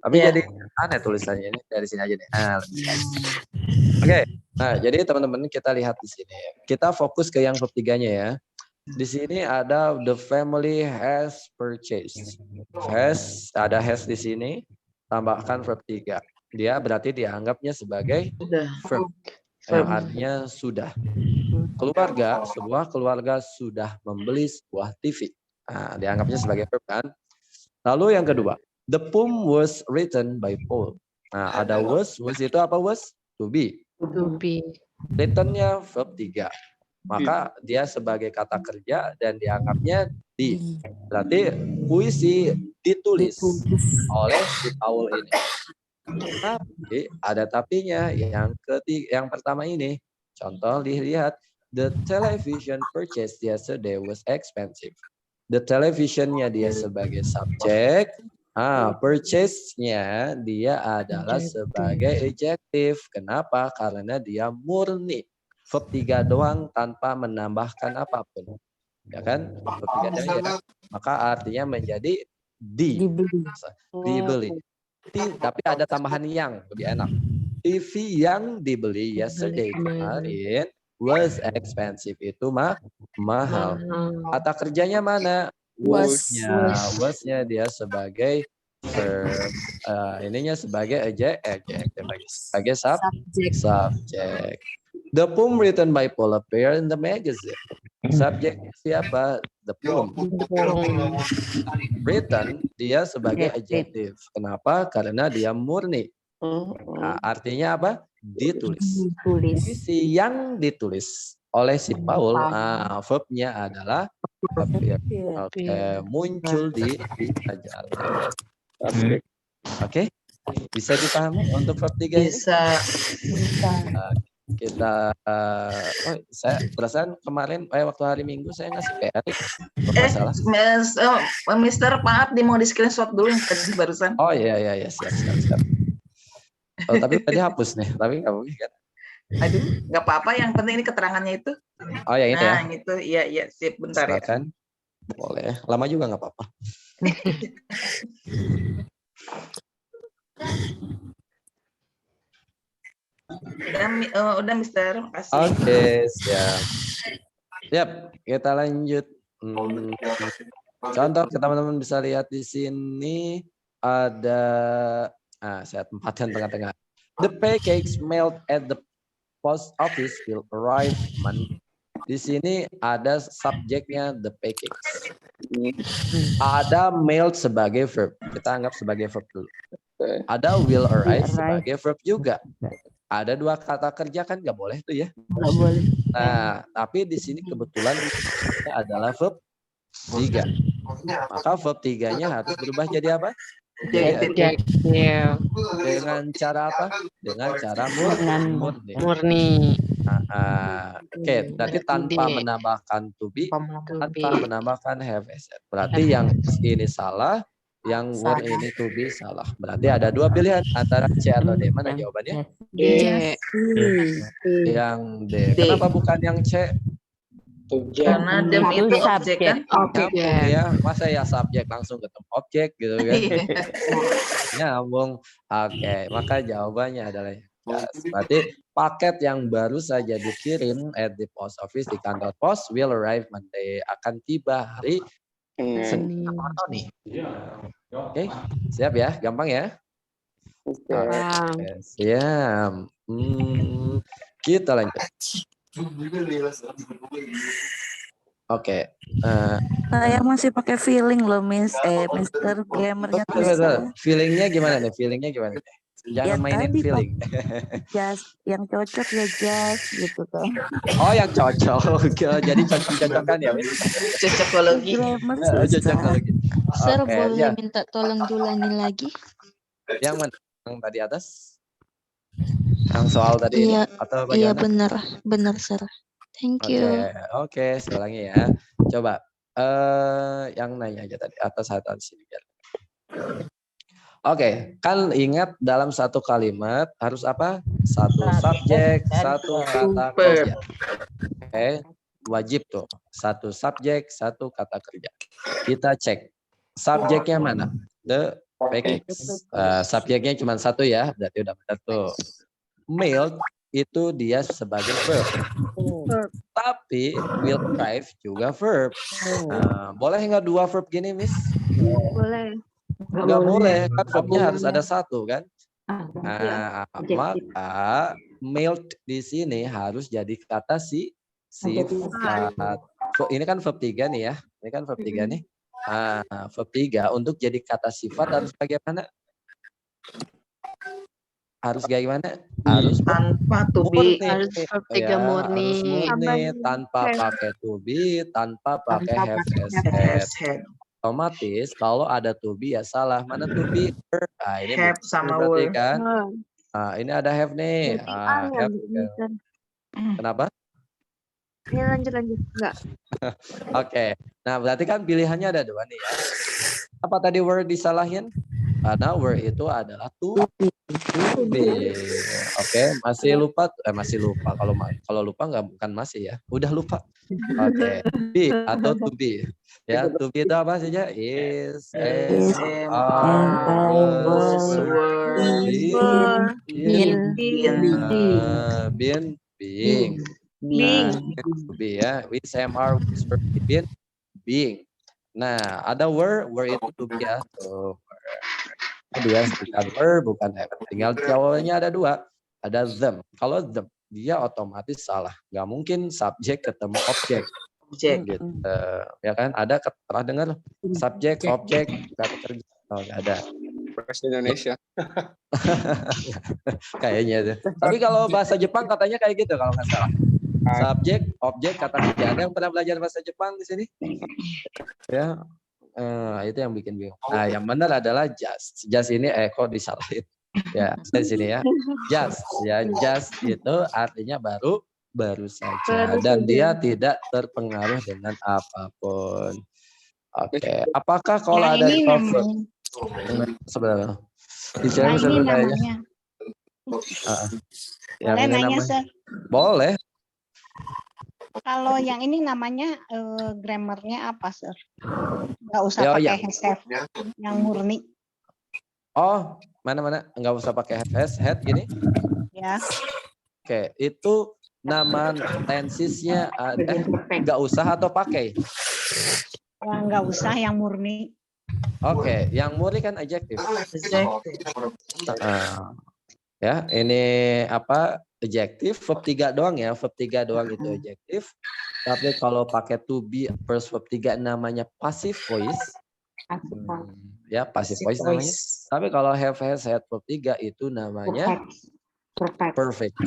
Tapi Iya. jadi aneh tulisannya ini dari sini aja deh. Nah, lebih baik. Oke. Nah, jadi teman-teman kita lihat di sini. Kita fokus ke yang verb 3-nya ya. Di sini ada the family has purchased. Ada has di sini, tambahkan verb 3. Dia berarti dianggapnya sebagai Udah. verb. Yang artinya sudah. Sebuah keluarga sudah membeli sebuah TV. Nah, dianggapnya sebagai verb kan. Lalu yang kedua, the poem was written by Paul. Nah, ada was itu apa was? To be. To be. Written-nya verb 3. Maka dia sebagai kata kerja dan dianggapnya di. Berarti puisi ditulis oleh si Paul ini. Tapi ada tapinya. Yang pertama ini, contoh dilihat, the television purchased yesterday was expensive. The television-nya dia sebagai subjek. Purchase-nya dia adalah sebagai adjective. Kenapa? Karena dia murni. Verb 3 doang tanpa menambahkan apapun. Ya kan? Verb 3 doang ya. Maka artinya menjadi dibeli. Tapi ada tambahan yang lebih enak. TV yang dibeli yesterday kemarin was expensive. Itu mahal. Kata kerjanya mana? Was-nya dia sebagai verb. Ininya sebagai sebagai subject. The poem written by Paul appear in the magazine. Subjek siapa? The poem. Written dia sebagai adjective. Kenapa? Karena dia murni. Artinya apa? Ditulis. Puisi yang ditulis oleh si Paul. Verbnya adalah appear. Muncul di majalah. Oke. Bisa dipahami untuk verb 3 ini? Bisa. Kita saya perasaan kemarin waktu hari Minggu saya ngasih PR salah. Mister, maaf mau di screenshot dulu yang tadi barusan. Oh iya siap. Tapi tadi hapus nih, tapi nggak mungkin kan? Aduh, nggak apa-apa, yang penting ini keterangannya itu. Oh ya ini ya. Nah, itu iya sip, bentar silakan. Ya. Boleh, lama juga nggak apa-apa. Udah Mister, makasih. Oke, siap. Siap, kita lanjut. Contoh teman-teman bisa lihat di sini ada saya tempatkan tengah-tengah. The pancakes mailed at the post office will arrive Monday. Di sini ada subjeknya the pancakes. Ada mailed sebagai verb. Kita anggap sebagai verb dulu. Ada will arrive sebagai verb juga. Ada dua kata kerja kan nggak boleh tuh ya? Nggak boleh. Nah, tapi di sini kebetulan adalah verb 3. Maka verb 3-nya harus berubah jadi apa? Dengan cara apa? Dengan cara murni. Oke, berarti tanpa menambahkan to be, tanpa menambahkan have as. Berarti yang ini salah, yang word ini to be salah. Berarti ada dua pilihan antara C atau D. Mana jawabannya? D. Yang D. Kenapa bukan yang C? Karena dem itu objek kan? Ya, masa ya subjek langsung ketemu objek gitu kan? Nyambung. Oke, maka jawabannya adalah berarti paket yang baru saja dikirim at the post office di kantor pos will arrive Monday, akan tiba hari Senin. Oke, siap ya, gampang ya. Siap. Kita lanjut. Oke. Saya masih pakai feeling loh, Mister Grammarnya tuh. Feelingnya gimana nih? Jangan mainin feeling. Just, yang cocok ya just gitu kan. Oh, yang cocok. Jadi cocok-cocokan ya. Cocokologi. Cocokologi. Sir, boleh minta tolong diulangi lagi? Yang mana? Yang tadi atas? Yang soal tadi Iya, atau iya bagaimana? benar sir. Thank you. Oke, saya ulangi ya. Coba yang nanya aja tadi atas sini biar. Oke, kan ingat dalam satu kalimat harus apa? Satu subjek, satu kata kerja. Oke. wajib tuh. Satu subjek, satu kata kerja. Kita cek. Subjeknya mana? The package. Subjeknya cuma satu ya, berarti udah benar tuh. Mailed itu dia sebagai verb. Tapi will drive juga verb. Boleh nggak dua verb gini, Miss? Boleh. Nggak boleh, kan verbnya harus ada satu kan? Nah, maka mailed di sini harus jadi kata sifat. Ini kan verb 3 nih ya. Ini kan verb 3 nih. Verb 3 untuk jadi kata sifat harus bagaimana? Harus bagaimana? Harus Tanpa to be. Harus verb 3 ya, murni. harus murni, tanpa pakai to be, tanpa pakai have has had. Has had. Otomatis kalau ada to be ya salah. Mana to be? Nah, ini Have betul sama berarti were. kan? Ini ada have nih. Have. Kenapa? Ya, lanjut. Enggak. Oke. Nah, berarti kan pilihannya ada dua nih ya. Apa tadi were disalahin? Karena were itu adalah to be. Oke, masih lupa? Masih lupa. Kalau lupa nggak bukan masih ya. Udah lupa. Oke. Be atau to be. Ya, to be itu apa saja? Is, was, were, been, being. To be ya. With, are, was, were, been, being. Nah, ada were itu to be ya. Tuh. Dia bukan were, bukan have. Tinggal jawabannya ada dua. Ada them. Kalau them, dia otomatis salah. Nggak mungkin subjek ketemu objek. Gitu. Ya kan? Ada pernah dengar subjek, objek, kata kerja. Oh, nggak ada. Bahasa Indonesia. Kayaknya itu. Tapi kalau bahasa Jepang katanya kayak gitu kalau nggak salah. Subjek, objek, kata kerja. Ada yang pernah belajar bahasa Jepang di sini? Ya. Itu yang bikin bingung. Nah, yang benar adalah just. Just ini kok disalahin. Ya, di sini ya. Just. Ya, just itu artinya baru saja. Dan dia tidak terpengaruh dengan apapun. Oke. Apakah kalau ada sebenarnya? Bicara sebenarnya. Boleh nanya, Sir? Boleh. Kalau yang ini namanya grammarnya apa, Sir? Nggak usah pakai has have, yang murni. Oh, mana? Nggak usah pakai has had gini? Ya. Oke, itu nama tensisnya nggak usah atau pakai? Nggak usah, yang murni. Oke, yang murni kan adjective. Ya, ini apa? Adjective, verb 3 doang ya, verb 3 doang itu adjective. Tapi kalau pakai to be first verb 3 namanya passive voice. Ya, passive voice namanya. Tapi kalau have has had verb 3 itu namanya perfect.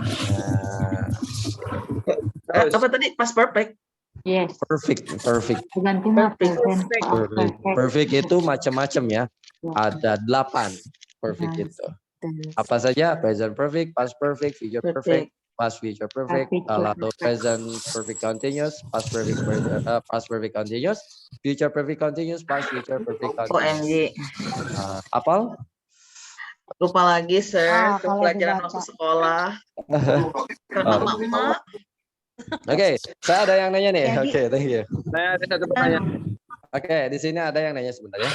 Apa tadi? Pas perfect. Yes. Perfect. Perfect itu macam-macam ya. Ada 8 perfect itu. Apa saja? Present perfect, past perfect, future perfect, past future perfect, lalu present perfect continuous, past perfect continuous, future perfect continuous, past future perfect continuous. OMG. Apal? Lupa lagi, Sir. Itu pelajaran waktu sekolah. Karena emak-emak. Oke, saya ada yang nanya nih. Oke, thank you. Saya ada satu pertanyaan. Oke, di sini ada yang nanya sebenarnya.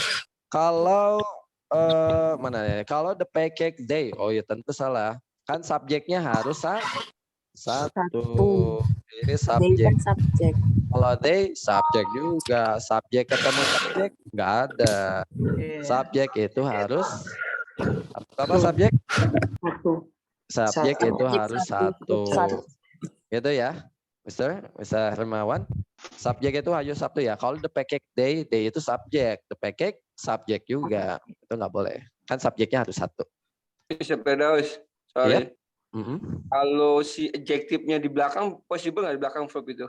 Kalau mana ya? Kalau the pancake day, oh ya tentu salah. Kan subjeknya harus satu. Ini subjek. Kalau day, subjek juga. Subjek ketemu subjek nggak ada. Subjek itu harus apa subjek? Subjek itu harus satu. Gitu ya, Mr. Hermawan. Subjek itu harus satu ya. Kalau the pancake day, day itu subjek. The pancake subjek juga. Itu nggak boleh. Kan subjeknya harus satu. Sepeda, sorry. Ya. Kalau si adjektifnya di belakang, possible nggak di belakang verb itu?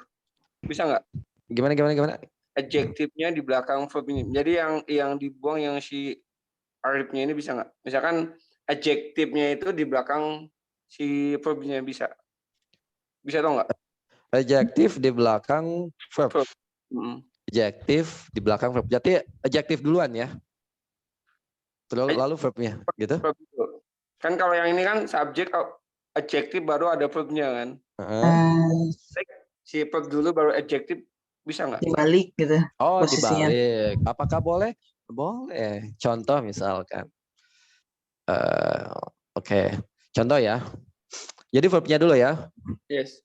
Bisa nggak? Gimana? Adjektifnya di belakang verb ini. Jadi yang dibuang yang si arifnya ini bisa nggak? Misalkan adjektifnya itu di belakang si verbnya bisa. Bisa tau nggak? Adjektif di belakang verb. Adjektif di belakang verb. Jadi adjektif duluan ya. Terus lalu verbnya, gitu? Kan kalau yang ini kan subjek, adjektif baru ada verbnya kan. si verb dulu baru adjective, bisa nggak? Dibalik gitu Oh, posisinya. dibalik. Apakah boleh? Boleh. Contoh misalkan. Oke. Contoh ya. Jadi verbnya dulu ya. Yes.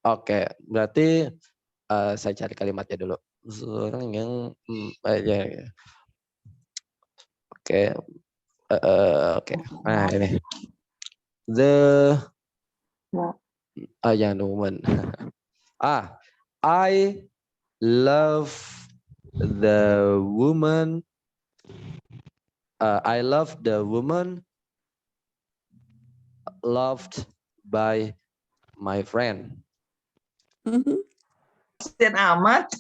Oke. Berarti saya cari kalimatnya dulu. Seorang yang ya. Oke. Oke. Nah, ini. The young woman. I love the woman. I love the woman loved by my friend. Dan amat.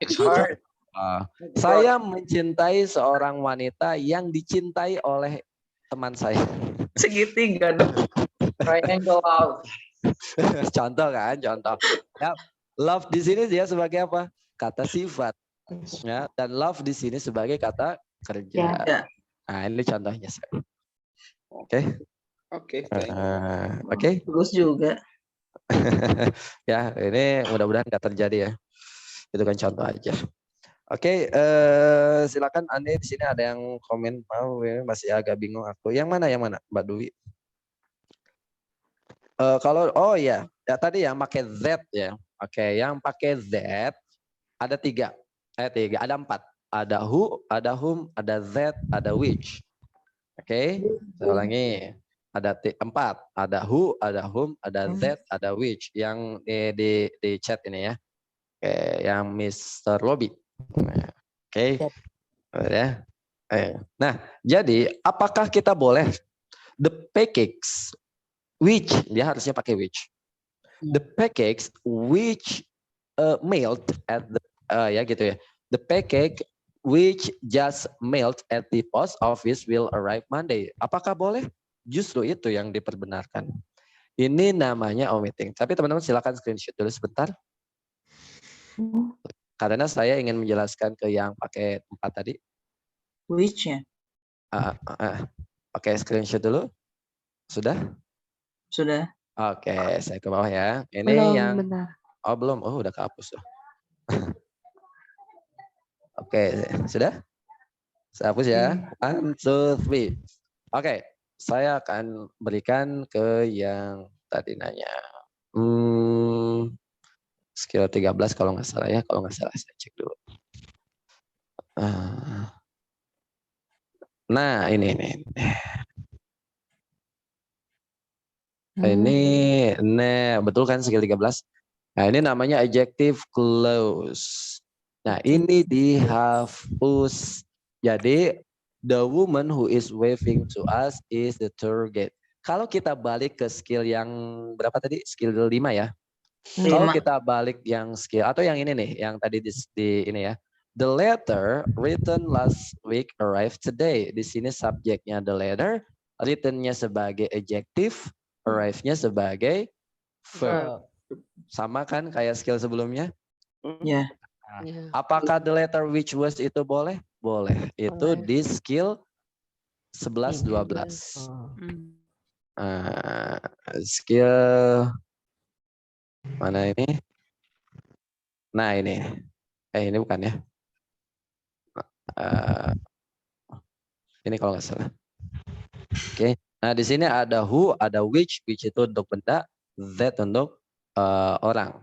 It's hard. Saya mencintai seorang wanita yang dicintai oleh teman saya. Segitiga dong. Triangle out. Contoh kan, contoh. Ya, love di sini dia sebagai apa? Kata sifat. Ya, dan love di sini sebagai kata kerja. Ya. Nah, ini contohnya. Oke. Oke. Oke. Bagus juga. Ya, ini mudah-mudahan nggak terjadi ya. Itu kan contoh aja. Oke, silakan Andi, di sini ada yang komen. Masih agak bingung aku. Yang mana, Mbak Dwi? Kalau ya tadi yang pakai Z ya. Oke, yang pakai Z ada 3. Ada 4. Ada who, ada whom, ada that, ada which. Oke, saya ulangi. Ada 4. Ada who, ada whom, ada that, ada which. Yang di chat ini ya. Oke, yang Mr. Lobby. Oke. Ya. Nah, jadi apakah kita boleh the pancakes which, dia harusnya pakai which. The pancakes which mailed at the ya gitu ya. The pancake which just mailed at the post office will arrive Monday. Apakah boleh? Justru itu yang diperbenarkan. Ini namanya omitting. Tapi teman-teman silakan screenshot dulu sebentar. Karena saya ingin menjelaskan ke yang pakai 4 tadi. Which-nya? Oke, screenshot dulu. Sudah? Sudah. Oke, saya ke bawah ya. Ini Belum, yang bentar. Oh, belum. Oh, udah kehapus tuh. Oke, sudah? Saya hapus ya. 1, 2, 3. Oke, saya akan berikan ke yang tadi nanya. Skill 13 kalau nggak salah ya. Kalau nggak salah saya cek dulu. Nah, ini. Ini betul kan skill 13? Nah, ini namanya adjective clause. Nah, ini dihapus. Jadi, the woman who is waving to us is the tour guide. Kalau kita balik ke skill yang berapa tadi? Skill 5 ya. Kalau kita balik yang skill atau yang ini nih, yang tadi di ini ya. The letter written last week arrived today. Di sini subjeknya the letter, written-nya sebagai adjective, arrive-nya sebagai verb. Sama kan kayak skill sebelumnya? Ya. Nah, apakah the letter which was itu boleh? Boleh. Itu di skill 11 12. Skill mana ini? Nah, ini. Ini bukan ya. Ini kalau nggak salah. Oke. Nah, di sini ada who, ada which itu untuk benda, that untuk orang.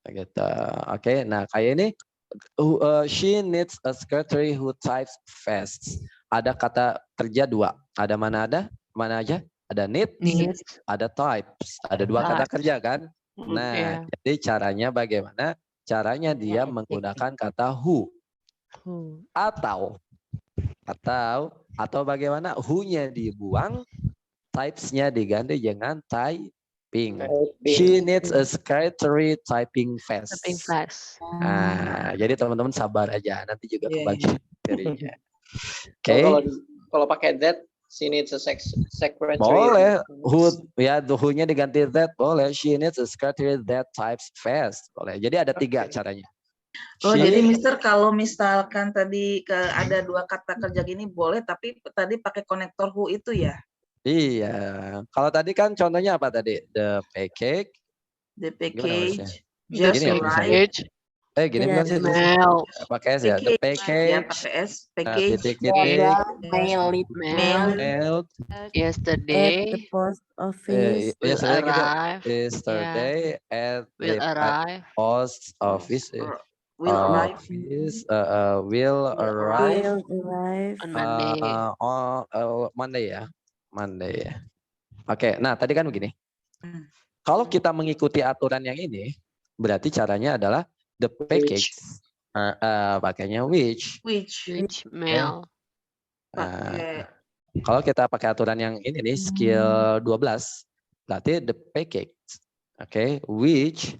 Gitu. Oke. Nah, kayak ini she needs a secretary who types fast. Ada kata kerja 2. Ada mana ada? Mana aja? Ada need, ada types. Ada 2 kata kerja kan? Nah, jadi caranya bagaimana? Caranya dia menggunakan kata who. Atau bagaimana? Who-nya dibuang, types-nya diganti dengan typing. She needs a secretary typing fast. Nah, jadi teman-teman sabar aja, nanti juga kebagian materinya. Oke. Kalau pakai that, she needs a secretary. Boleh. Who-nya diganti that, boleh. She needs a secretary that types fast. Boleh. Jadi ada 3 caranya. Jadi Mister kalau misalkan tadi ada 2 kata kerja gini boleh, tapi tadi pakai konektor who itu ya? Iya. Kalau tadi kan contohnya apa tadi? The pancake. The package. Just Gini ya tulisannya. arrived. Gini Iya, bukan sih tulisannya? Mail. Pakai S ya. The Package, ya package. pakai S. Package. Titik-titik. Mail. at Yesterday the post office. will Yesterday gitu. arrive. Yesterday at Will the arrive. post office. Will arrive. Office will arrive Will arrive. On Monday. on Monday ya. Monday ya. Oke, nah tadi kan begini. Hmm. Kalau kita mengikuti aturan yang ini, berarti caranya adalah the package pakainya which. Which. Mail. Pakai. Kalau kita pakai aturan yang ini nih skill 12, berarti the package. Oke, which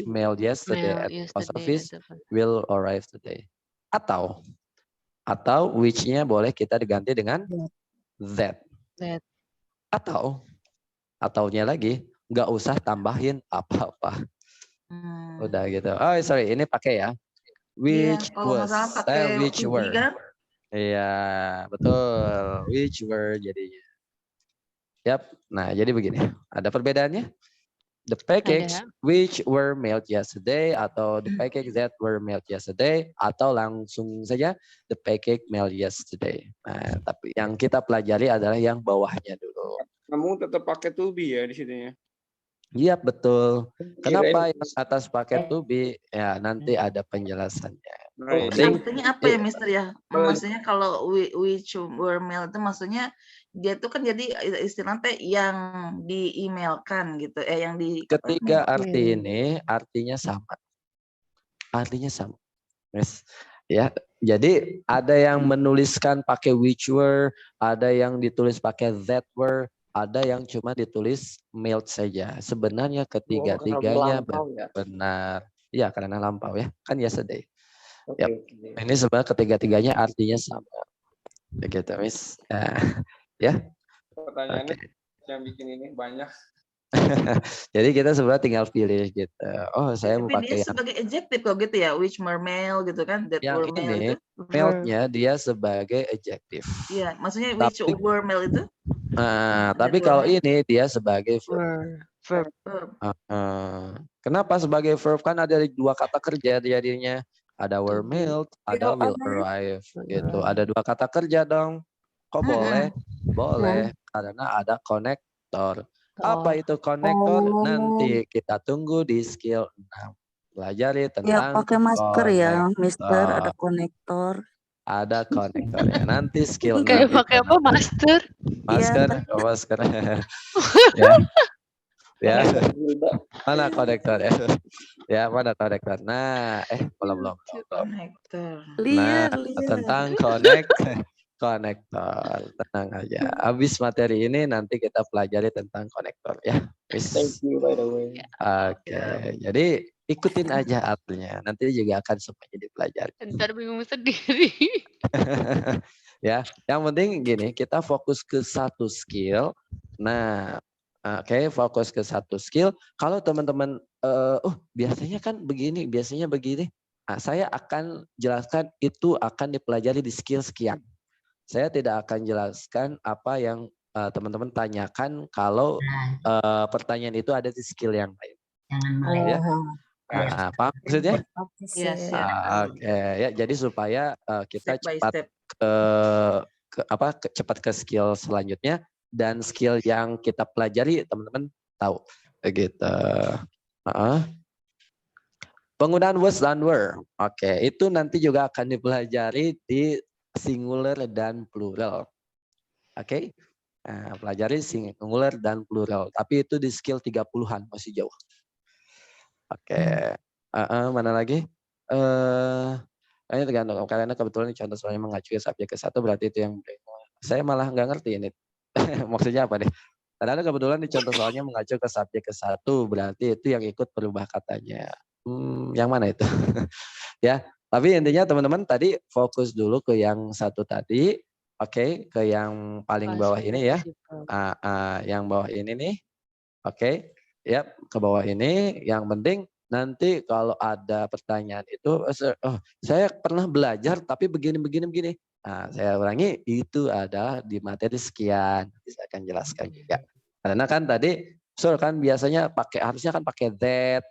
mailed yesterday at the post office will arrive today. Atau which-nya boleh kita diganti dengan that. Ataunya lagi nggak usah tambahin apa-apa. Udah gitu. Oh sorry, ini pakai ya. Which kalau nggak was, salah pakai which to be were. kan? Iya, betul. Which were jadinya. Yap. Nah, jadi begini. Ada perbedaannya? The package which were mailed yesterday atau the package that were mailed yesterday atau langsung saja the package mailed yesterday. Nah, tapi yang kita pelajari adalah yang bawahnya dulu. Namun tetap pakai to be ya di situnya. Iya, betul. Kenapa yang atas pakai to be? Ya, nanti ada penjelasannya. Artinya apa ya, Mister ya? Maksudnya kalau which were mailed itu maksudnya dia tuh kan jadi istilahnya yang di-emailkan gitu, yang di Ketiga arti ini artinya sama. Artinya sama. Yes. Ya, jadi ada yang menuliskan pakai which were, ada yang ditulis pakai that were, ada yang cuma ditulis mailed saja. Sebenarnya ketiga-tiganya benar. Iya, karena lampau ya. Kan yesterday. Yep. Ini sebenarnya ketiga-tiganya artinya sama. Begitu, Miss. Ya. Pertanyaannya yang bikin ini banyak. Jadi kita sebenarnya tinggal pilih gitu. Oh, saya mau tapi pakai dia yang sebagai adjective kok gitu ya, which were mail gitu kan, that yang were mail ini. itu. Mailed-nya dia sebagai adjective. Iya, maksudnya which were mail itu. Tapi kalau ini dia sebagai verb. Kenapa sebagai verb? Kan ada dua kata kerja jadinya. Ada were mailed, ada will arrive gitu. Ada dua kata kerja dong. Kok boleh? Boleh karena ada konektor. Apa itu konektor? Nanti kita tunggu di skill 6. Pelajari Ya tentang pakai masker ya, Mister. Ada konektor. konektor. Ada konektornya. Nanti skill 6. Kayak pakai apa, master? Masker, masker. Ya. Ya. Mana konektor ya? Ya, mana konektor? Nah, belum. Nah, tentang konektor. Tenang aja. Habis materi ini nanti kita pelajari tentang konektor ya. Thank you by the way. Oke. Jadi ikutin aja artinya. Nanti juga akan semuanya dipelajari. Ntar bingung sendiri. Ya, yang penting gini, kita fokus ke satu skill. Nah, oke, fokus ke satu skill. Kalau teman-teman, biasanya kan begini, biasanya begini. Nah, saya akan jelaskan itu akan dipelajari di skill sekian. Saya tidak akan jelaskan apa yang teman-teman tanyakan kalau pertanyaan itu ada di skill yang lain. Ya. Apa maksudnya? Yes. Oke, ya. Jadi supaya kita cepat cepat ke skill selanjutnya dan skill yang kita pelajari teman-teman tahu begitu. Penggunaan was dan were. Oke, itu nanti juga akan dipelajari di singular dan plural. Oke. Nah, pelajari singular dan plural, tapi itu di skill 30-an, masih jauh. Oke. Mana lagi? Ini tergantung karena kebetulan contoh soalnya mengacu ke subjek ke satu, berarti itu yang saya malah nggak ngerti ini. Maksudnya apa nih? Karena kebetulan di contoh soalnya mengacu ke subjek ke satu, berarti itu yang ikut berubah katanya. Yang mana itu? Ya, tapi intinya teman-teman tadi fokus dulu ke yang satu tadi. Oke, ke yang paling bawah ini ya. Yang bawah ini nih. Oke. Ya, ke bawah ini. Yang penting nanti kalau ada pertanyaan itu, saya pernah belajar tapi begini. Nah, saya ulangi, itu ada di materi sekian. Nanti saya akan jelaskan juga. Karena kan tadi So kan biasanya harusnya kan pakai that,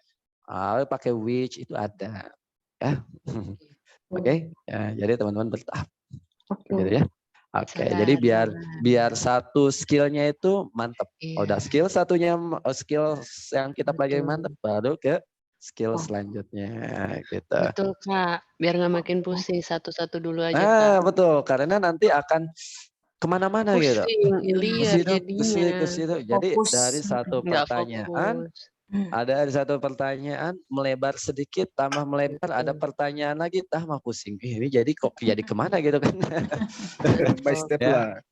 pakai which itu ada. Ya. Oke, ya, jadi teman-teman bertahap. Gitu ya. Oke, jadi biar satu skillnya itu mantap. Udah skill satunya, skill yang kita pelajari mantap, baru ke skill selanjutnya gitu. Betul Kak, biar nggak makin pusing satu-satu dulu aja Kak. Betul, karena nanti akan kemana-mana gitu. Pusing, liar jadinya. Ke situ. Jadi dari satu pertanyaan, ada satu pertanyaan melebar sedikit, tambah melebar, ada pertanyaan lagi, tambah pusing. Ini jadi kok jadi kemana gitu kan? Step by step lah.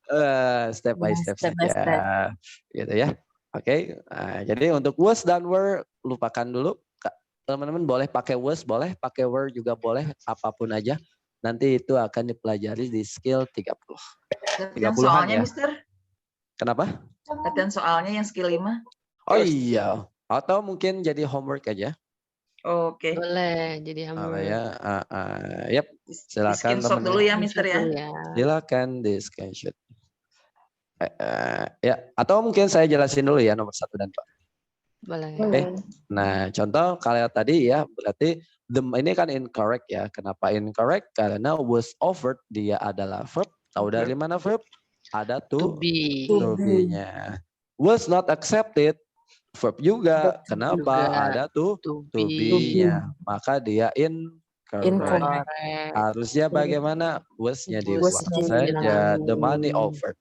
Step by step saja, gitu ya. Oke, jadi untuk was dan were lupakan dulu. Teman-teman boleh pakai was, boleh pakai were juga boleh, apapun aja. Nanti itu akan dipelajari di skill 30. Latihan soalnya, ya. Mister. Kenapa? Latihan soalnya yang skill 5. Oh iya. Atau mungkin jadi homework aja. Oke. Boleh jadi homework. Ya, yep. Silakan teman-teman. Dulu ya, Mister ya. Silakan di screenshot. Ya, atau mungkin saya jelasin dulu ya nomor 1 dan 2. Boleh. Oke. Nah, contoh kalau tadi ya berarti ini kan incorrect ya. Kenapa incorrect? Karena was offered dia adalah verb. Tahu dari mana verb? Ada to be-nya. Was not accepted verb juga. Kenapa? Ada to be-nya. Maka dia incorrect. Harusnya bagaimana? Was-nya dibuang saja. The money offered.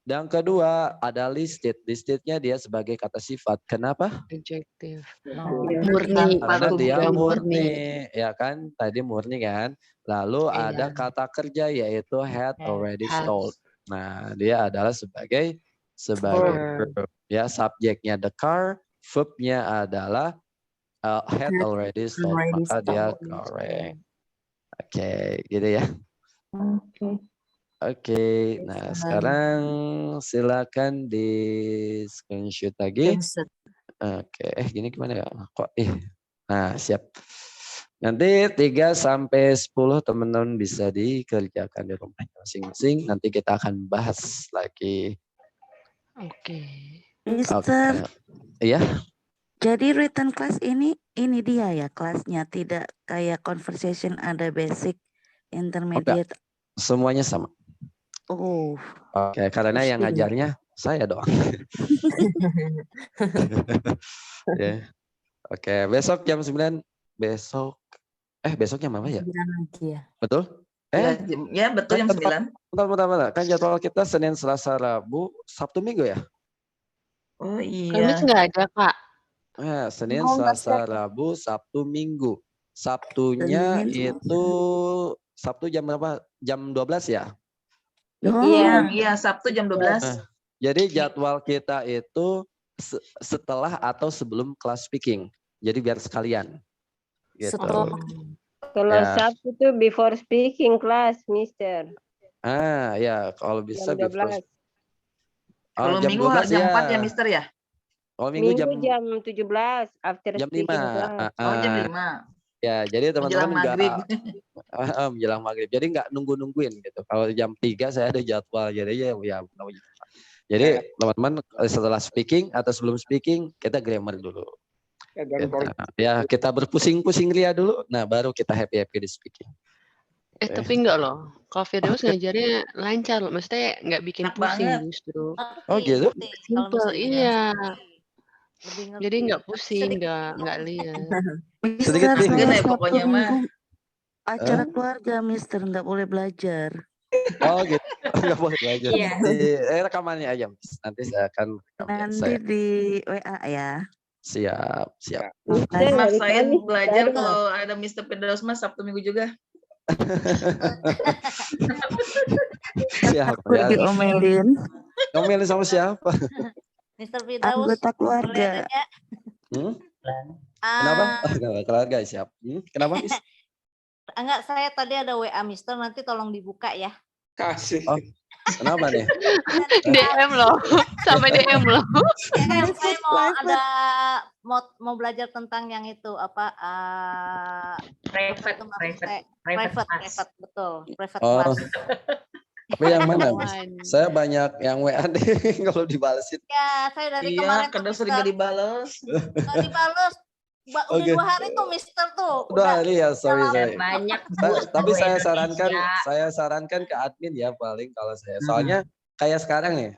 Dan kedua ada listed. Listednya dia sebagai kata sifat. Kenapa? Adjective. Murni. Karena dia murni. Ya kan? Tadi murni kan. Lalu ada kata kerja yaitu had already stole. Nah, dia adalah sebagai verb. Ya, subjeknya the car, verbnya adalah had already stole. Maka dia correct. Oke, gitu ya. Oke, nah sekarang silakan di screenshot lagi. Oke, gini gimana ya? Kok nah, siap. Nanti 3 sampai 10 teman-teman bisa dikerjakan di rumah masing-masing. Nanti kita akan bahas lagi. Oke. Mister. Iya. Jadi written class ini dia ya kelasnya, tidak kayak conversation ada basic, intermediate. Semuanya sama. Oh. Oke, karena yang ngajarnya saya doang. Ya. Oke, besok jam 9. Besoknya mana ya? Betul? Ya, betul jam 9. Bentar. Kan jadwal kita Senin, Selasa, Rabu, Sabtu, Minggu ya? Oh iya. Kamis nggak ada, Kak. Senin, Selasa, Rabu, Sabtu, Minggu. Sabtunya itu Sabtu jam berapa? Jam 12 ya? Iya, Sabtu jam 12. Jadi jadwal kita itu setelah atau sebelum kelas speaking. Jadi biar sekalian. Gitu. Kalau Sabtu itu before speaking class, Mister. Ya, kalau bisa jam 12. Kalau jam Minggu 12 jam 4 ya, Mister ya? Kalau Minggu jam 17 after jam speaking 5. class. Jam 5. Ya, jadi teman-teman menjelang maghrib. Jadi nggak nungguin gitu. Kalau jam 3 saya ada jadwal, jadi ya. Jadi teman-teman setelah speaking atau sebelum speaking kita grammar dulu. Ya, kita berpusing-pusing ria dulu. Nah, baru kita happy di speaking. Tapi enggak loh. Kalau Firdaus ngajarnya lancar loh. Maksudnya nggak bikin pusing justru. Oh gitu? Simple, iya. Jadi nggak pusing, nggak lihat. Mister, pokoknya mah. Acara keluarga, Mister, nggak boleh belajar. Oh gitu, nggak boleh belajar. Rekamannya aja, Mas. Nanti saya akan Nanti di WA ya. Siap. Mas saya belajar kalau ada Mr. Firdaus Mas Sabtu Minggu juga. Siapa ya? Diomelin. Diomelin sama siapa? Mr. Firdaus. Anggota keluarga. Kenapa? Keluarga siap. Kenapa, Miss? Enggak, saya tadi ada WA Mister, nanti tolong dibuka ya. Kasih. Oh, kenapa nih? DM loh, sampai DM loh. Saya mau belajar tentang yang itu apa? Private, betul. Private class. Tapi yang mana, Miss? Kawan. Saya banyak yang WA deh kalau dibalesin. Ya, saya dari Iya, kemarin tuh kadang sering Mister. gak dibales. Nggak dibales. Udah Oke. 2 hari tuh Mister tuh. 2 hari ya, sorry. Banyak Bu Tapi seluruh saya Indonesia. sarankan ke admin ya paling kalau saya. Soalnya kayak sekarang nih,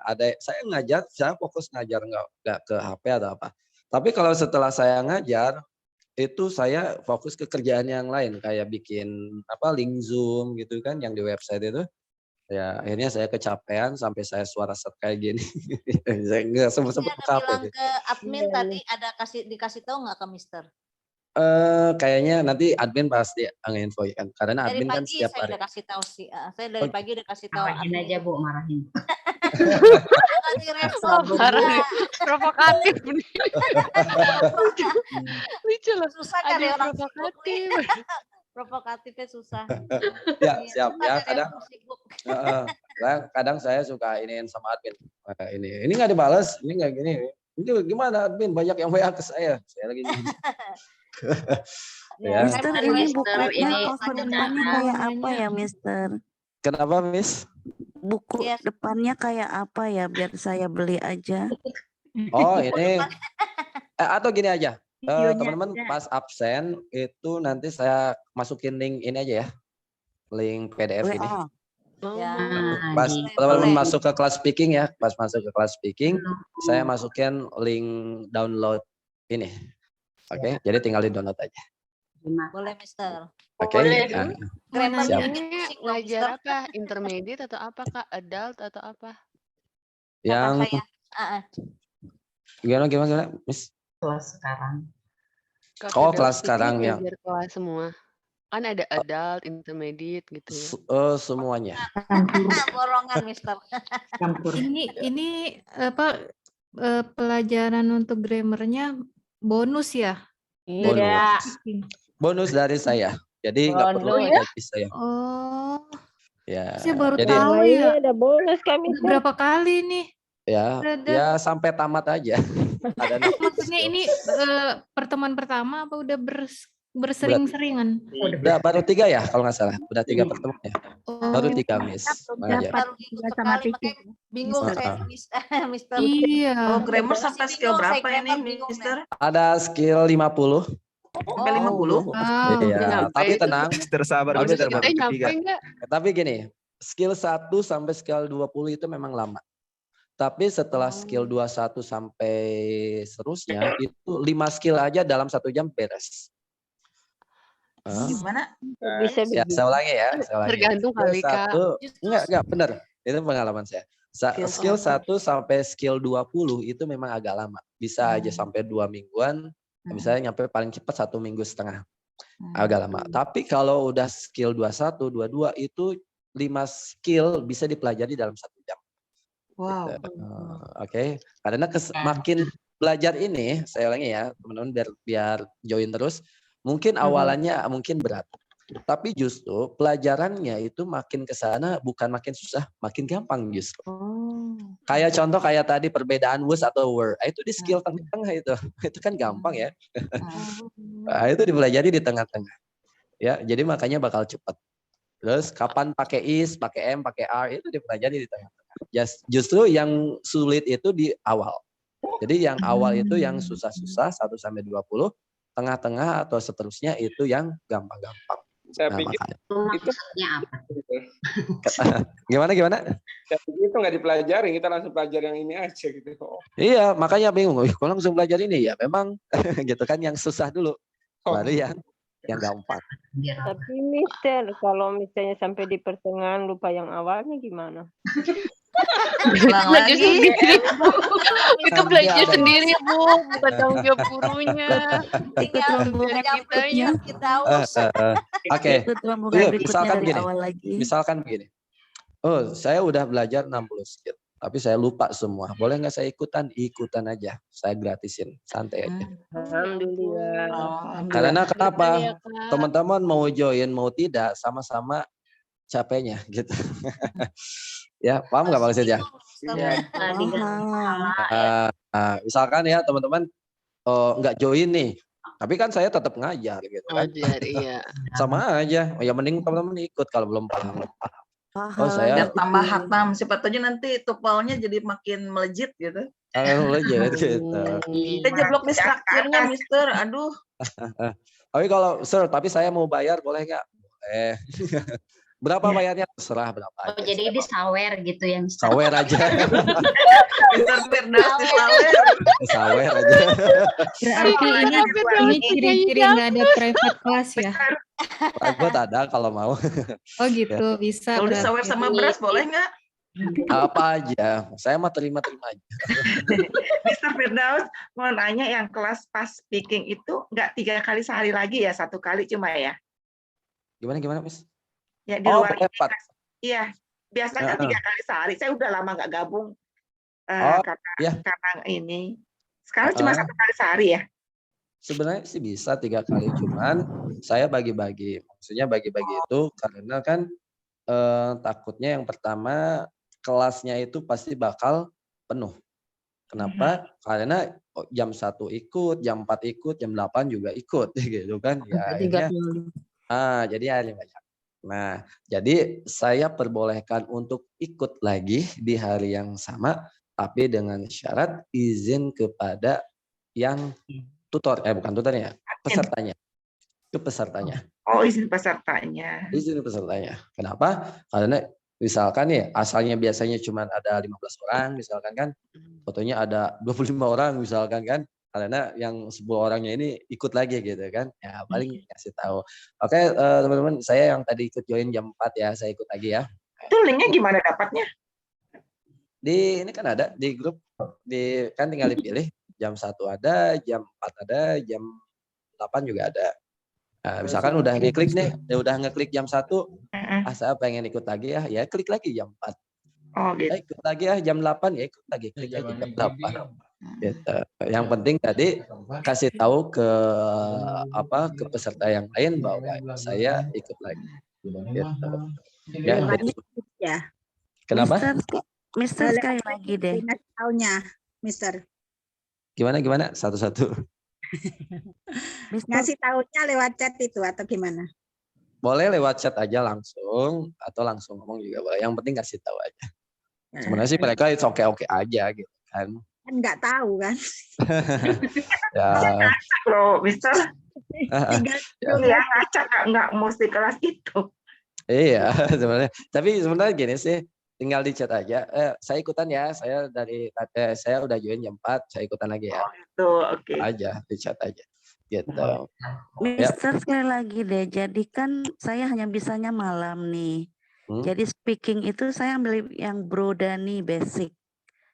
saya ngajar, saya fokus ngajar nggak ke HP atau apa. Tapi kalau setelah saya ngajar, itu saya fokus ke kerjaan yang lain kayak bikin link Zoom gitu kan yang di website itu. Ya akhirnya saya kecapean sampai saya suara set kayak gini. Saya nggak Saya sempet ada ke HP. bilang ke admin tadi ada dikasih tahu nggak ke Mister? Kayaknya nanti admin pasti nginfokan karena Dari admin kan pagi setiap saya hari. udah kasih tahu sih. Saya dari pagi udah kasih tahu Marahin admin. aja Bu, marahin. Nggak direspon. Provokatif nih. Lucu loh. Susah cari Ada orang provokatif. Provokatifnya susah. Ya Iya, siap susah ya cari kadang. orang sibuk. Kadang saya suka iniin sama admin. Ini nggak dibales, ini nggak gini. Ini gimana admin banyak yang WA ke saya lagi gini. Ya, Ya. Mister, saya ini Facebook bukunya live dulu, cover tanya depannya Kak. kayak apa ya, Mister? Kenapa, Miss? Buku Yes. depannya kayak apa ya, biar saya beli aja. Oh ini atau gini aja. Videonya Teman-teman ada. pas absen itu nanti saya masukin link ini aja ya. Link PDF ini. WA. Ya. Pas di teman-teman boleh. masuk ke kelas speaking ya, pas masuk ke kelas speaking, saya masukin link download ini. Oke, jadi tinggal di download aja. Boleh Mister. Oke. Boleh. Nah, Grammar siap. dikit Ini musik dong ngajar Mister. apa? Intermediate atau apa Kak? Adult atau apa? Kata Yang saya. gimana, Miss? Kelas sekarang. Oh, Kakak kelas Dawud sekarang ini ya. ngajar kelas semua. Kan ada adult, intermediate gitu ya. Semuanya. Borongan Mister. Ini pelajaran untuk grammarnya bonus ya? Dari Iya. speaking. Bonus dari saya. Jadi nggak perlu Bonus. gaji saya. Oh, Ya. saya baru Jadi tahu Wah, ini ya. ada bonus kami. Udah berapa kali nih? ya Udah. sampai tamat aja. Ada 60 Maksudnya skill. ini pertemuan pertama apa udah bersering-seringan? Udah baru 3 ya kalau nggak salah. Udah 3 pertemuan ya. Baru 3 Miss. Mengajar. Baru ikut sekali makanya bingung saya Mister. Iya. Oh, grammar sampai skill Bingung, saya berapa ini, grammar bingung, Mister? Ada skill 50. Sampai 50? Wow. Iya, Nyampe tapi itu. tenang. Tersabar Tapi Mister tenang. baru Nyampe ketiga. enggak? Tapi gini, skill 1 sampai skill 20 itu memang lama. Tapi setelah skill 21 sampai seterusnya itu 5 skill aja dalam 1 jam beres. Gimana? Bisa Ya, begitu. saya ulangi ya. Tergantung kali, Kak. Enggak, benar. Itu pengalaman saya. Skill 1 sampai skill 20 itu memang agak lama. Bisa aja sampai 2 mingguan. Misalnya nyampe paling cepat 1,5 minggu. Agak lama. Tapi kalau udah skill 21, 22 itu 5 skill bisa dipelajari dalam 1 jam. Wow. Gitu. Oke. Karena makin belajar ini, saya ulangi ya, teman-teman biar join terus. Mungkin awalannya mungkin berat. Tapi justru pelajarannya itu makin ke sana bukan makin susah, makin gampang justru. Kayak contoh kayak tadi perbedaan was atau were. Itu di skill tengah-tengah itu. Itu kan gampang ya. Nah, itu dipelajari di tengah-tengah. Ya, jadi makanya bakal cepat. Terus kapan pakai is, pakai am, pakai are itu dipelajari di tengah-tengah. Justru yang sulit itu di awal. Jadi yang awal itu yang susah-susah 1 sampai 20, tengah-tengah atau seterusnya itu yang gampang-gampang. Saya Nah, pikir makanya. itu Maksudnya apa? Gimana? saya pikir itu nggak dipelajari, kita langsung pelajari yang ini aja gitu. Oh. Iya, makanya bingung. Kalau langsung belajar ini ya memang gitu kan yang susah dulu. Baru yang gampang. Tapi Mister, kalau misalnya sampai di pertengahan lupa yang awalnya gimana? Ulang Belajar lagi. sendiri, Bu. Itu belajar ada. sendiri, Bu. Bukan tanggung jawab gurunya. Ikut Tinggal rombongan kitanya. berikutnya. Kita urus. Oke. Ikut rombongan Iya, berikutnya misalkan dari gini. awal lagi. Misalkan begini. Oh, saya udah belajar 60 skill. Tapi saya lupa semua. Boleh nggak saya ikutan? Ikutan aja. Saya gratisin. Santai aja. Alhamdulillah. Karena kenapa? Iya, Kak. Teman-teman mau join mau tidak sama-sama capeknya gitu. Ya, paham nggak maksudnya? Misalkan ya teman-teman nggak join nih, tapi kan saya tetap ngajar gitu kan. Ngajar, iya. Sama aja. Ya mending teman-teman ikut kalau belum paham. Oh, saya Biar tambah hatam. Siapa tahu nanti tupalnya jadi makin melejit gitu. legit gitu. Kita jeblok di strukturnya, Mister. Aduh. Tapi saya mau bayar boleh nggak? Boleh. Berapa bayarnya? Terserah berapa Oh, aja. jadi ini sawer gitu yang Sawer aja. Mister Firdaus di sawer. Sawer aja. Berarti ini ciri-ciri nggak ada private class ya? Private ada kalau mau. Oh gitu, bisa Kalau di sawer berarti. sama beras boleh nggak? Apa aja. Saya mah terima-terima aja. Mr. Firdaus mau nanya yang kelas pas speaking itu nggak 3 kali sehari lagi ya, 1 kali cuma ya? Gimana, Miss? Ya di Oh, luar ini. berempat. Iya, biasanya 3 kali sehari. Saya udah lama nggak gabung Iya. karena ini. Sekarang cuma 1 kali sehari ya? Sebenarnya sih bisa 3 kali, cuman saya bagi-bagi. Maksudnya bagi-bagi itu karena kan takutnya yang pertama kelasnya itu pasti bakal penuh. Kenapa? Karena jam 1 ikut, jam 4 ikut, jam 8 juga ikut gitu kan. Ya akhirnya jadi akhirnya banyak. Nah, jadi saya perbolehkan untuk ikut lagi di hari yang sama, tapi dengan syarat izin kepada yang bukan tutornya, pesertanya. Ke pesertanya. Oh, izin pesertanya. Izin pesertanya. Kenapa? Karena misalkan ya asalnya biasanya cuma ada 15 orang misalkan kan, fotonya ada 25 orang misalkan kan, karena yang 10 orangnya ini ikut lagi gitu kan. Ya paling kasih tahu. Oke, teman-teman, saya yang tadi ikut join jam 4 ya, saya ikut lagi ya. Itu linknya gimana dapatnya? Ini kan ada di grup, kan tinggal dipilih, jam 1 ada, jam 4 ada, jam 8 juga ada. Nah, misalkan udah ngeklik nih, udah ngeklik jam 1, saya pengen ikut lagi ya klik lagi jam 4. Oh gitu. Ikut lagi ya jam 8, ya ikut lagi, klik lagi jam 8. Gitu. Yang penting tadi kasih tahu ke peserta yang lain bahwa saya ikut lagi. Gitu. Ya. Kenapa? Mister sekali lagi deh. Tahunya, Mister. Gimana? Satu-satu. Ngasih tahunya lewat chat itu atau gimana? Boleh lewat chat aja langsung atau langsung ngomong juga boleh. Yang penting kasih tahu aja. Sebenarnya sih mereka oke-oke aja gitu kan. Kan nggak tahu kan. Ya. Ngacak loh, Mister. Ya ngacak nggak mesti kelas itu. Iya, sebenarnya. Tapi sebenarnya gini sih, tinggal di chat aja. Saya ikutan ya, saya udah join jam 4, saya ikutan lagi ya. Itu oke. Aja, di chat aja. Gitu. Mister sekali lagi deh, jadi kan saya hanya bisanya malam nih. Jadi speaking itu saya ambil yang Bro Dani basic.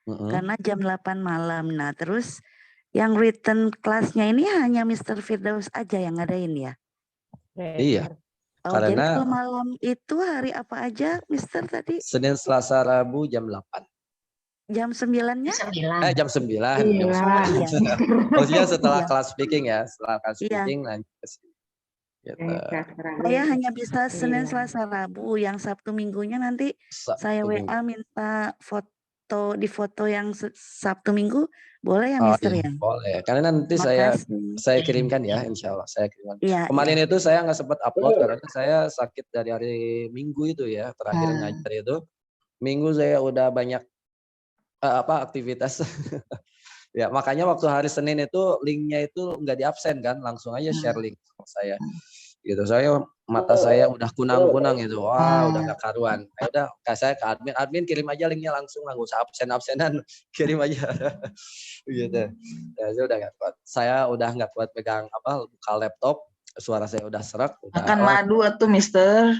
Karena jam 8 malam. Nah terus yang written kelasnya ini hanya Mr. Firdaus aja yang ngadain ya? Iya. Oh, jadi kalau malam itu hari apa aja Mister tadi? Senin, Selasa, Rabu jam 8. Jam 9-nya? Jam 9. Maksudnya setelah kelas speaking ya. Setelah kelas speaking lanjut ke sini. Gitu. Saya hanya bisa Senin, Selasa, Rabu. Yang Sabtu Minggunya nanti saya WA minta di foto yang Sabtu Minggu. Boleh ya Mister ya? Boleh. Karena nanti saya kirimkan ya, insya Allah. Saya kirimkan. Kemarin itu saya nggak sempat upload karena saya sakit dari hari Minggu itu ya. Terakhir ngajar itu. Minggu saya udah banyak aktivitas. Ya makanya waktu hari Senin itu linknya itu nggak di absen kan, langsung aja share link sama saya. Gitu, mata saya udah kunang-kunang gitu, wah udah nggak karuan. Udah saya ke admin kirim aja linknya langsung, nggak usah absenan, kirim aja. Gitu. Ya, saya udah nggak kuat. Saya udah nggak kuat pegang buka laptop, suara saya udah serak. Makan madu tuh Mister.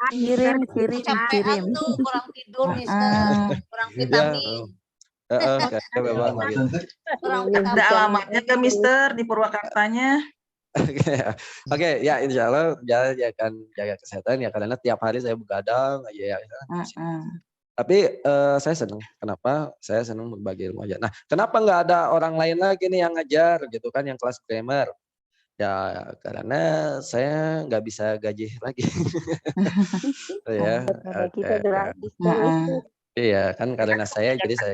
Kirim. Kurang tidur Mister, kurang vitamin. Ada alamatnya ke Mister di Purwakartanya. Oke, ya insya Allah akan jaga kesehatan ya karena tiap hari saya begadang aja ya. Tapi saya senang. Kenapa? Saya senang berbagi ilmu aja. Nah, kenapa nggak ada orang lain lagi nih yang ngajar gitu kan, yang kelas grammar? Ya karena saya nggak bisa gaji lagi. Ya. Iya kan karena saya jadi saya.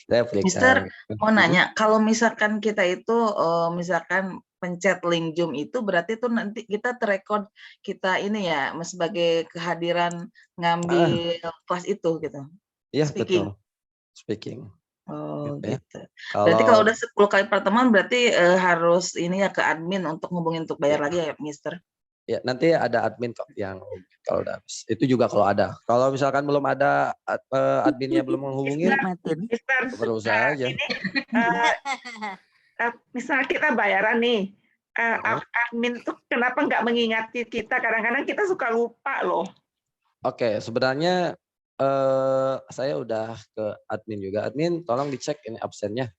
Saya Mister mau nanya, kalau misalkan kita itu misalkan pencet link Zoom itu berarti tuh nanti kita terekod kita ini ya sebagai kehadiran ngambil kelas itu gitu. Iya Speaking. betul. Speaking. Oh Gitu ya. gitu. Berarti Kalau kalau udah 10 kali pertemuan berarti harus ini ya ke admin untuk hubungin untuk bayar lagi ya, Mister? ya nanti ada admin kok yang kalau udah habis. Itu juga kalau ada. Kalau misalkan belum ada adminnya belum menghubungi, Mister, berusaha aja. ini misal kita bayaran nih, admin tuh kenapa nggak mengingati kita? Kadang-kadang kita suka lupa loh. Oke, sebenarnya saya udah ke admin juga. Admin, tolong dicek ini absennya.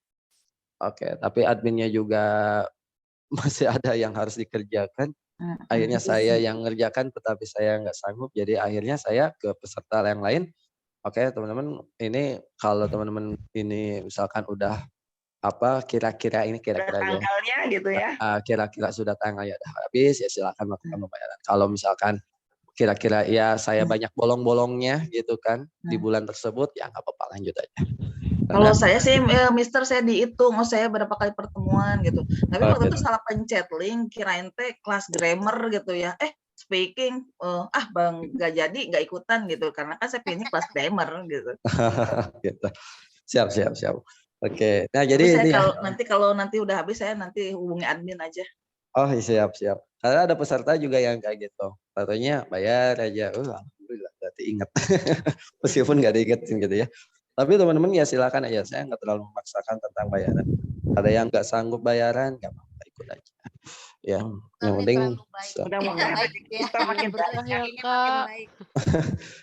Oke, tapi adminnya juga masih ada yang harus dikerjakan. Akhirnya saya yang ngerjakan, tetapi saya nggak sanggup. Jadi akhirnya saya ke peserta yang lain. Oke, teman-teman, ini kalau teman-teman ini misalkan udah apa kira-kira ini kira-kira ya. Tanggalnya gitu ya. Kira-kira sudah tanggalnya udah habis ya silakan melakukan pembayaran. Kalau misalkan kira-kira ya saya banyak bolong-bolongnya gitu kan di bulan tersebut ya nggak apa-apa lanjut aja. Kalau saya sih Mister saya dihitung saya berapa kali pertemuan gitu. Tapi waktu itu salah pencet link kirain teh kelas grammar gitu ya. Speaking Bang nggak jadi nggak ikutan gitu karena kan saya pilihnya kelas grammar gitu. Gitu. Siap. Oke. Nah, jadi saya ini kalau nanti udah habis saya nanti hubungi admin aja. Oh, siap. Karena ada peserta juga yang kayak gitu. Katanya bayar aja. Alhamdulillah berarti ingat. Meskipun nggak diingetin gitu ya. Tapi teman-teman ya silakan aja. Saya nggak terlalu memaksakan tentang bayaran. Ada yang nggak sanggup bayaran, nggak apa-apa ikut aja. Ya, yang penting kita makin banyak.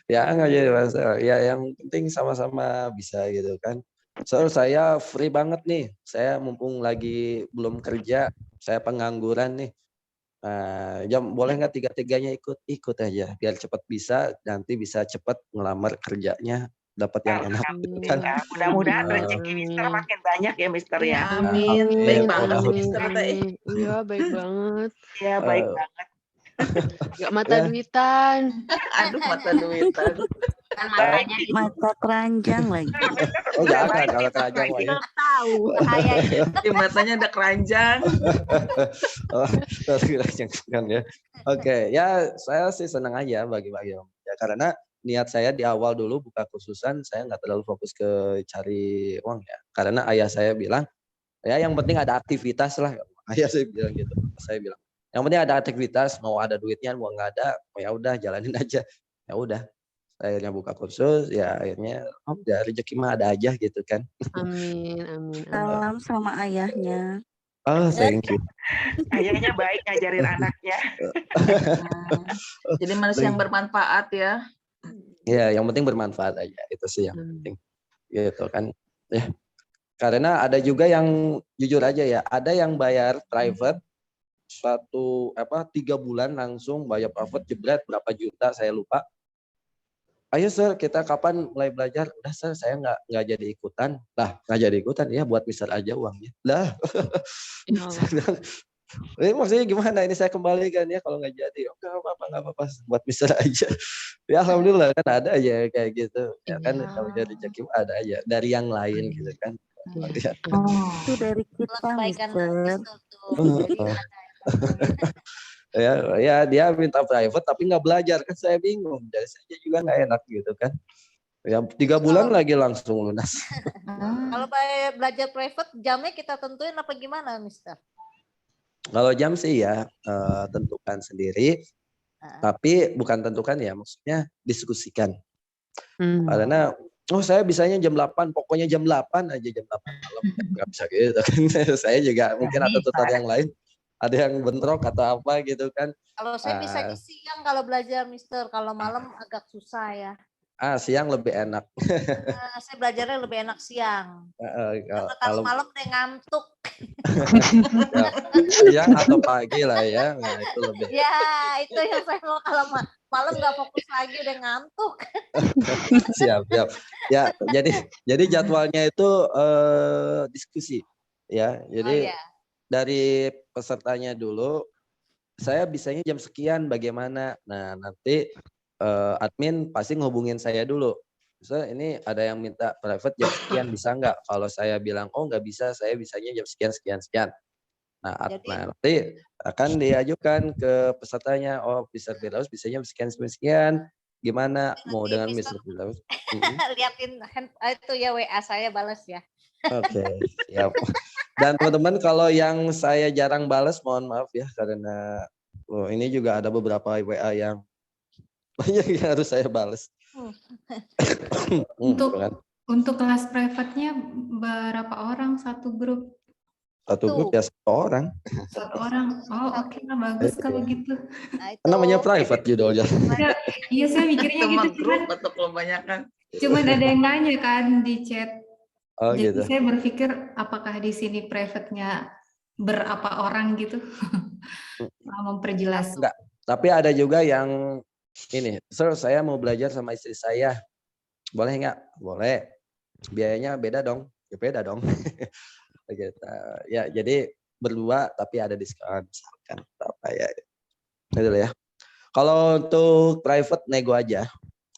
ya nggak jadi masalah. Ya yang penting sama-sama bisa gitu kan. So saya free banget nih. Saya mumpung lagi belum kerja, saya pengangguran nih. Boleh nggak tiga-tiganya ikut aja biar cepat bisa nanti bisa cepat ngelamar kerjanya dapat yang enak gitu kan. Mudah-mudahan rezeki Mister makin banyak ya Mister ya. Amin. Baik banget Mister. Iya baik banget. Iya baik banget. Gak mata duitan. Aduh mata duitan. Mata keranjang lagi. Oh jangan kalau keranjang wah ya. Tahu. Di matanya ada keranjang. Keranjang kan ya. Oke, ya saya sih senang aja bagi-bagi ya karena niat saya di awal dulu buka kursusan saya nggak terlalu fokus ke cari uang ya karena ayah saya bilang ya yang penting ada aktivitas lah ayah saya bilang gitu saya bilang yang penting ada aktivitas mau ada duitnya mau nggak ada ya udah jalanin aja ya udah akhirnya buka kursus ya akhirnya ya rezeki mah ada aja gitu kan. Amin. Salam sama ayahnya. Oh thank you. Ayahnya baik ngajarin anaknya. Jadi manusia yang bermanfaat ya. Ya, yang penting bermanfaat aja. Itu sih yang penting. Gitu kan. Ya. Karena ada juga yang jujur aja ya, ada yang bayar private 3 bulan langsung bayar private jebret berapa juta saya lupa. Ayo sir, kita kapan mulai belajar? Udah sir, saya nggak jadi ikutan. Lah, nggak jadi ikutan ya buat Mister aja uangnya. Lah. Ini maksudnya gimana ini saya kembalikan ya kalau nggak jadi nggak apa-apa buat Mister aja ya alhamdulillah kan ada aja kayak gitu ya kan kalau jadi rezeki ada aja dari yang lain gitu kan. Itu dari kita Mister. Ya dia minta private tapi nggak belajar kan saya bingung dari saya juga nggak enak gitu kan ya 3 bulan lagi langsung lunas. Kalau belajar private jamnya kita tentuin apa gimana Mister? Kalau jam sih ya tentukan sendiri, tapi bukan tentukan ya maksudnya diskusikan. Karena saya bisanya jam 8, pokoknya jam 8 aja jam 8 malam nggak bisa gitu kan. Saya juga mungkin ada tutor yang lain, ada yang bentrok atau apa gitu kan. Kalau saya bisa siang kalau belajar Mister, kalau malam agak susah ya. Siang lebih enak. Saya belajarnya lebih enak siang. Kalau malam udah ngantuk. Siang atau pagi lah ya, nah itu lebih. Ya itu yang saya mau kalau malam nggak fokus lagi udah ngantuk. Siap. Ya jadi jadwalnya itu diskusi ya. Jadi dari pesertanya dulu, saya bisanya jam sekian bagaimana. Nah nanti admin pasti ngehubungin saya dulu. Misalnya ini ada yang minta private jam sekian bisa nggak? Kalau saya bilang oh nggak bisa, saya bisanya jam sekian. Nah, Jadi nanti akan diajukan ke pesertanya. Oh, Mr. Firdaus bisanya sekian, gimana mau nanti dengan Mister Mr. Firdaus? liatin itu ya WA saya balas ya. Oke, siap. Dan teman-teman kalau yang saya jarang balas, mohon maaf ya karena ini juga ada beberapa WA yang banyak yang harus saya balas. Untuk kelas private-nya berapa orang satu grup? Satu grup ya 1 orang. 1 orang. Oh, oke lah, bagus kalau gitu. Nah, itu Namanya private judulnya. Iya, saya mikirnya Cuma gitu, grup atau kebanyakan. cuman ada yang nanya kan di chat. Oh, Jadi gitu. saya berpikir apakah di sini private-nya berapa orang gitu? Memperjelas. Enggak. Tapi ada juga yang ini, Sir, saya mau belajar sama istri saya. Boleh nggak? Boleh. Biayanya beda dong. Ya beda dong. Gitu. Ya, jadi berdua tapi ada diskon misalkan apa ya. Gitu ya. Kalau untuk private nego aja.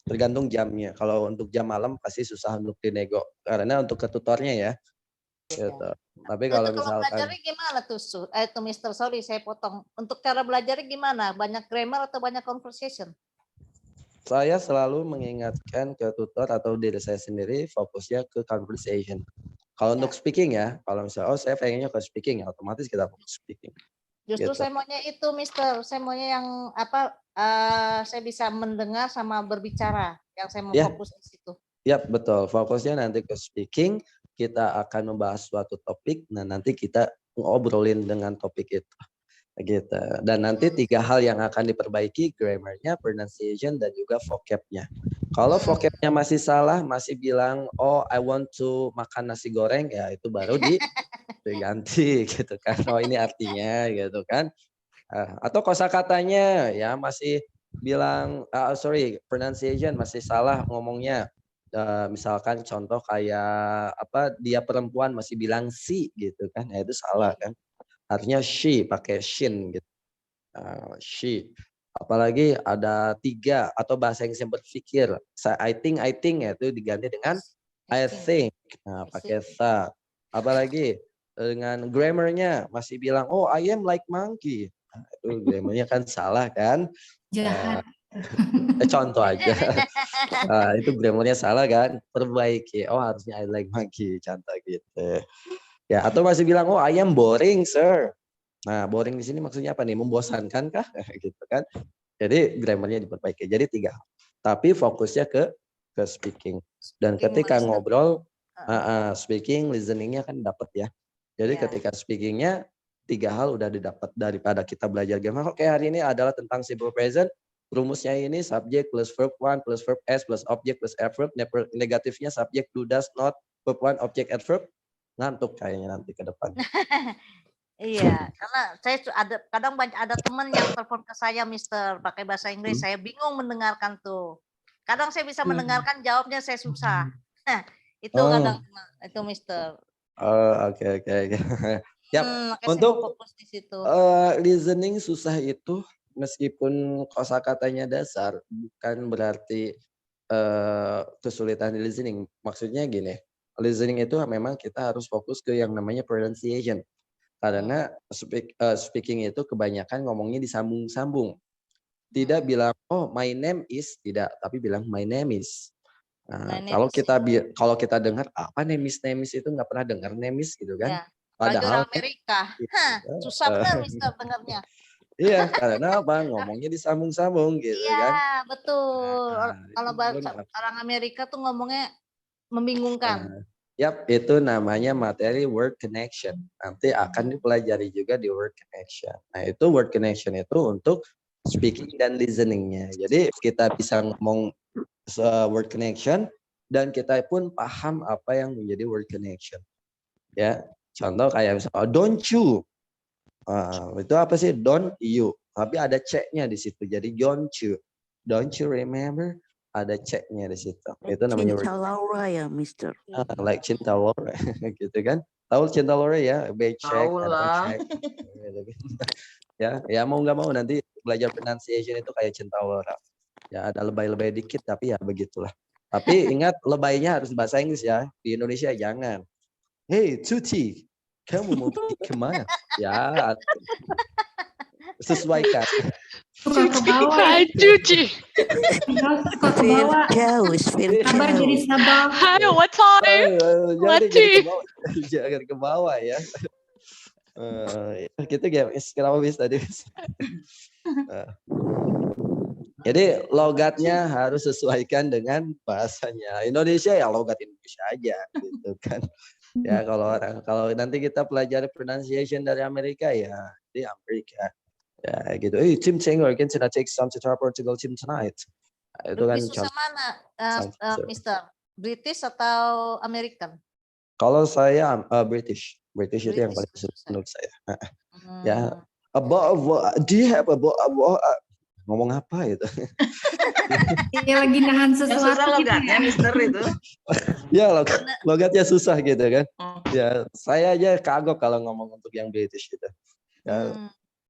Tergantung jamnya. Kalau untuk jam malam pasti susah untuk dinego karena untuk ke tutornya ya. Gitu. Tapi kalau misalkan belajarnya gimana tuh? Itu Mister, sorry saya potong. Untuk cara belajarnya gimana? Banyak grammar atau banyak conversation? saya selalu mengingatkan ke tutor atau diri saya sendiri fokusnya ke conversation. Kalau untuk speaking ya, kalau misalnya saya pengennya ke speaking, ya otomatis kita fokus speaking. Justru Gitu. saya maunya itu, Mister. Saya maunya yang apa? Saya bisa mendengar sama berbicara. Yang saya mau fokus di situ. Ya, betul. Fokusnya nanti ke speaking. Kita akan membahas suatu topik. Nah, nanti kita ngobrolin dengan topik itu. Gitu. Dan nanti 3 hal yang akan diperbaiki, grammarnya, pronunciation, dan juga vocabnya. Kalau vocabnya masih salah, masih bilang, oh I want to makan nasi goreng, ya itu baru diganti gitu kan. Oh ini artinya gitu kan. Atau kosakatanya ya masih bilang, pronunciation masih salah ngomongnya. Misalkan contoh kayak apa, dia perempuan masih bilang si gitu kan, ya itu salah kan. Artinya she pakai shin gitu. She. Apalagi ada 3 atau bahasa Inggris yang berpikir. I think ya itu diganti dengan I think. Nah, pakai sa. Apalagi dengan grammarnya masih bilang oh I am like monkey. Nah, itu grammarnya kan salah kan? Jahat. Contoh aja. Itu grammarnya salah kan? Perbaiki. Oh harusnya I like monkey. Contoh gitu. Ya, atau masih bilang, oh I am boring, sir. Nah, boring di sini maksudnya apa nih? Membosankan kah? Gitu kan. Jadi grammarnya diperbaiki. Jadi 3 hal. Tapi fokusnya ke speaking. Dan ketika ngobrol, speaking, listeningnya kan dapat ya. Jadi ketika speakingnya 3 hal udah didapat daripada kita belajar grammar. Oke, hari ini adalah tentang simple present. Rumusnya ini subject plus verb 1 plus verb s plus object plus adverb. Negatifnya subject do does not verb 1 object adverb. Ngantuk kayaknya nanti ke depan. Iya, karena saya kadang ada teman yang telepon ke saya, Mister, pakai bahasa Inggris. Saya bingung mendengarkan tuh. Kadang saya bisa mendengarkan, jawabnya saya susah. Itu kadang itu, Mister. Oke. Yap. Untuk fokus di situ. Listening susah itu meskipun kosakatanya dasar bukan berarti kesulitan di listening. Maksudnya gini. Listening itu memang kita harus fokus ke yang namanya pronunciation. Karena speaking itu kebanyakan ngomongnya disambung-sambung. Tidak bilang, oh my name is, tidak. Tapi bilang my name is. Nah, kalau kita dengar, apa name is itu nggak pernah dengar name is gitu kan. Ya, Padahal Amerika. Susah benar Mister dengarnya. Iya, karena apa? Ngomongnya disambung-sambung gitu kan. Iya, betul. Kalau orang Amerika tuh ngomongnya membingungkan. Yap, itu namanya materi word connection. Nanti akan dipelajari juga di word connection. Nah, itu word connection itu untuk speaking dan listeningnya. Jadi kita bisa ngomong word connection dan kita pun paham apa yang menjadi word connection. Ya, contoh kayak misalnya don't you. Itu apa sih? Don't you. Tapi ada C-nya di situ. Jadi don't you. Don't you remember? Ada ceknya di situ. Itu namanya Cinta Laura ya, Mister. Like Cinta Laura, gitu kan? Tahu Cinta Laura ya? Tahu lah. Ya mau nggak mau nanti belajar pronunciation itu kayak Cinta Laura. Ya ada lebay-lebay dikit tapi ya begitulah. Tapi ingat lebaynya harus bahasa Inggris ya. Di Indonesia jangan. Hey Tuti, Kamu mau pergi kemana? Ya, sesuaikan. Suka ke bawah. Kaju, Ci. Suka ke bawah. Sabar jadi sabar. Hai, what time? Jangan ke bawah. Jangan ke bawah ya. Gitu guys, kenapa bis tadi? Jadi logatnya harus sesuaikan dengan bahasanya. Indonesia ya logat Indonesia aja gitu kan. Ya kalau nanti kita pelajari pronunciation dari Amerika ya di Amerika. Ya gitu. Tim Taylor can take some to Portugal team tonight. Itu kan Lebih susah mana, Mister? British atau American? Kalau saya British itu yang paling susah menurut saya. Ya, do you have ngomong apa itu? Dia lagi nahan sesuatu. Susah logatnya, Mister itu. Ya logatnya susah gitu kan. Ya saya aja kagok kalau ngomong untuk yang British gitu. Ya,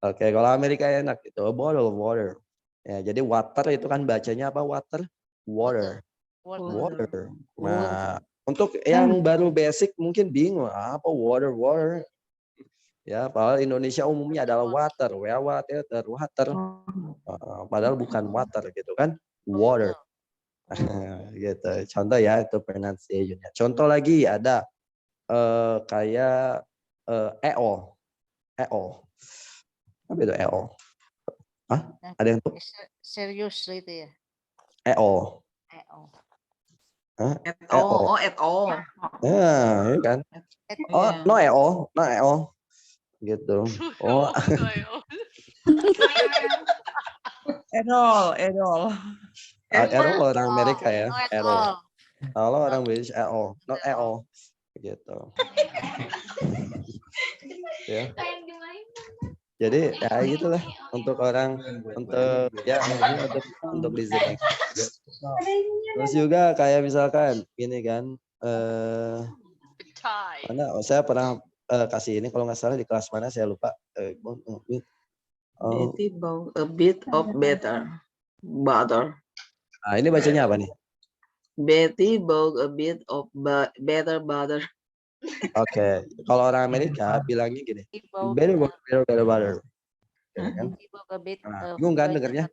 Oke, kalau Amerika enak gitu. Bottle of water. Ya, jadi water itu kan bacanya apa? Water. Nah, untuk yang baru basic mungkin bingung apa water. Ya, padahal Indonesia umumnya adalah water, water. Padahal bukan water gitu kan, water. Gitu. Contoh ya itu pronunciation-nya. Contoh lagi ada kayak EO. Apa itu EO? Hah? Ada yang tuh? Serius itu ya? EO. Hah? EO. Ya, kan. No EO. Gitu. Errol. Errol orang Amerika ya. Errol. Kalau orang British EO, not EO. Gitu. Ya. Jadi ya gitulah untuk listening. Terus juga kayak misalkan gini kan, saya pernah kasih ini kalau nggak salah di kelas mana saya lupa. Betty bought a bit of butter. Nah, ini bacanya apa nih? Betty bought a bit of better butter. Oke, kalau orang Amerika bilangnya gini, better butter. Bingung kan dengernya?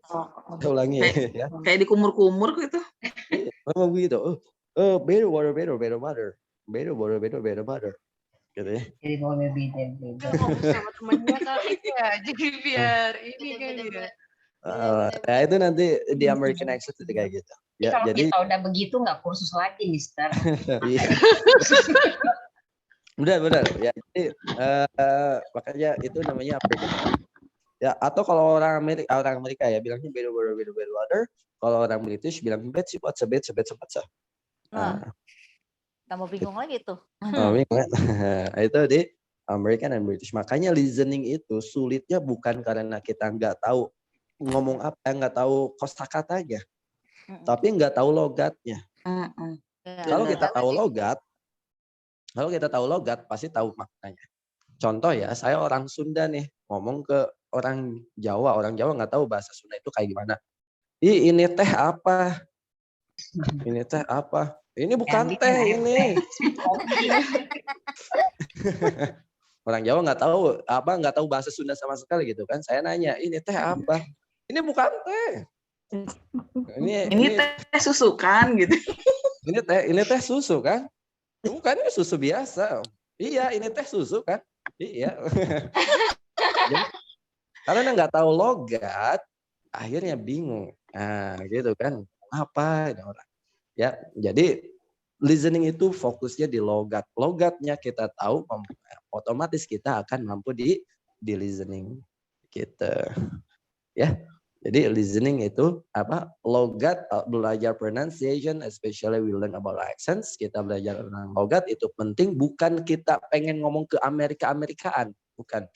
Saya ulangi ya. Kayak dikumur-kumur gitu. Memang begitu. Better butter. Gitu ya. Jadi mau beda. Sama temannya kali ya, jadi biar ini kan ya. Ya itu nanti di American accent itu kayak gitu. Ya, Kalau jadi kita udah begitu nggak kursus lagi, Mister. Benar. Ya, jadi makanya itu namanya American accent. Ya, atau kalau orang Amerika ya bilangnya better butter. Kalau orang British bilang bet. Nah, kamu bingung lagi tuh. Bingung. Itu di American and British. Makanya listening itu sulitnya bukan karena kita nggak tahu ngomong apa, nggak tahu kosakatanya, tapi nggak tahu logatnya. Kalau kita tahu logat, pasti tahu maknanya. Contoh ya, saya orang Sunda nih, ngomong ke orang Jawa nggak tahu bahasa Sunda itu kayak gimana. Ini teh apa? Ini teh apa? Ini bukan teh ini. Orang Jawa nggak tahu bahasa Sunda sama sekali gitu kan. Saya nanya, ini teh apa? Ini bukan teh. Ini teh susu kan gitu. Ini teh susu kan? Bukan, ini susu biasa. Iya, ini teh susu kan? Iya. Jadi, karena nggak tahu logat, akhirnya bingung. Nah, gitu kan? Apa ini orang? Ya, jadi listening itu fokusnya di logat. Logatnya kita tahu, otomatis kita akan mampu di listening. Gitu. Ya. Jadi listening itu apa? Logat, belajar pronunciation, especially we learn about accents. Kita belajar tentang logat itu penting. Bukan kita pengen ngomong ke Amerikaan, bukan.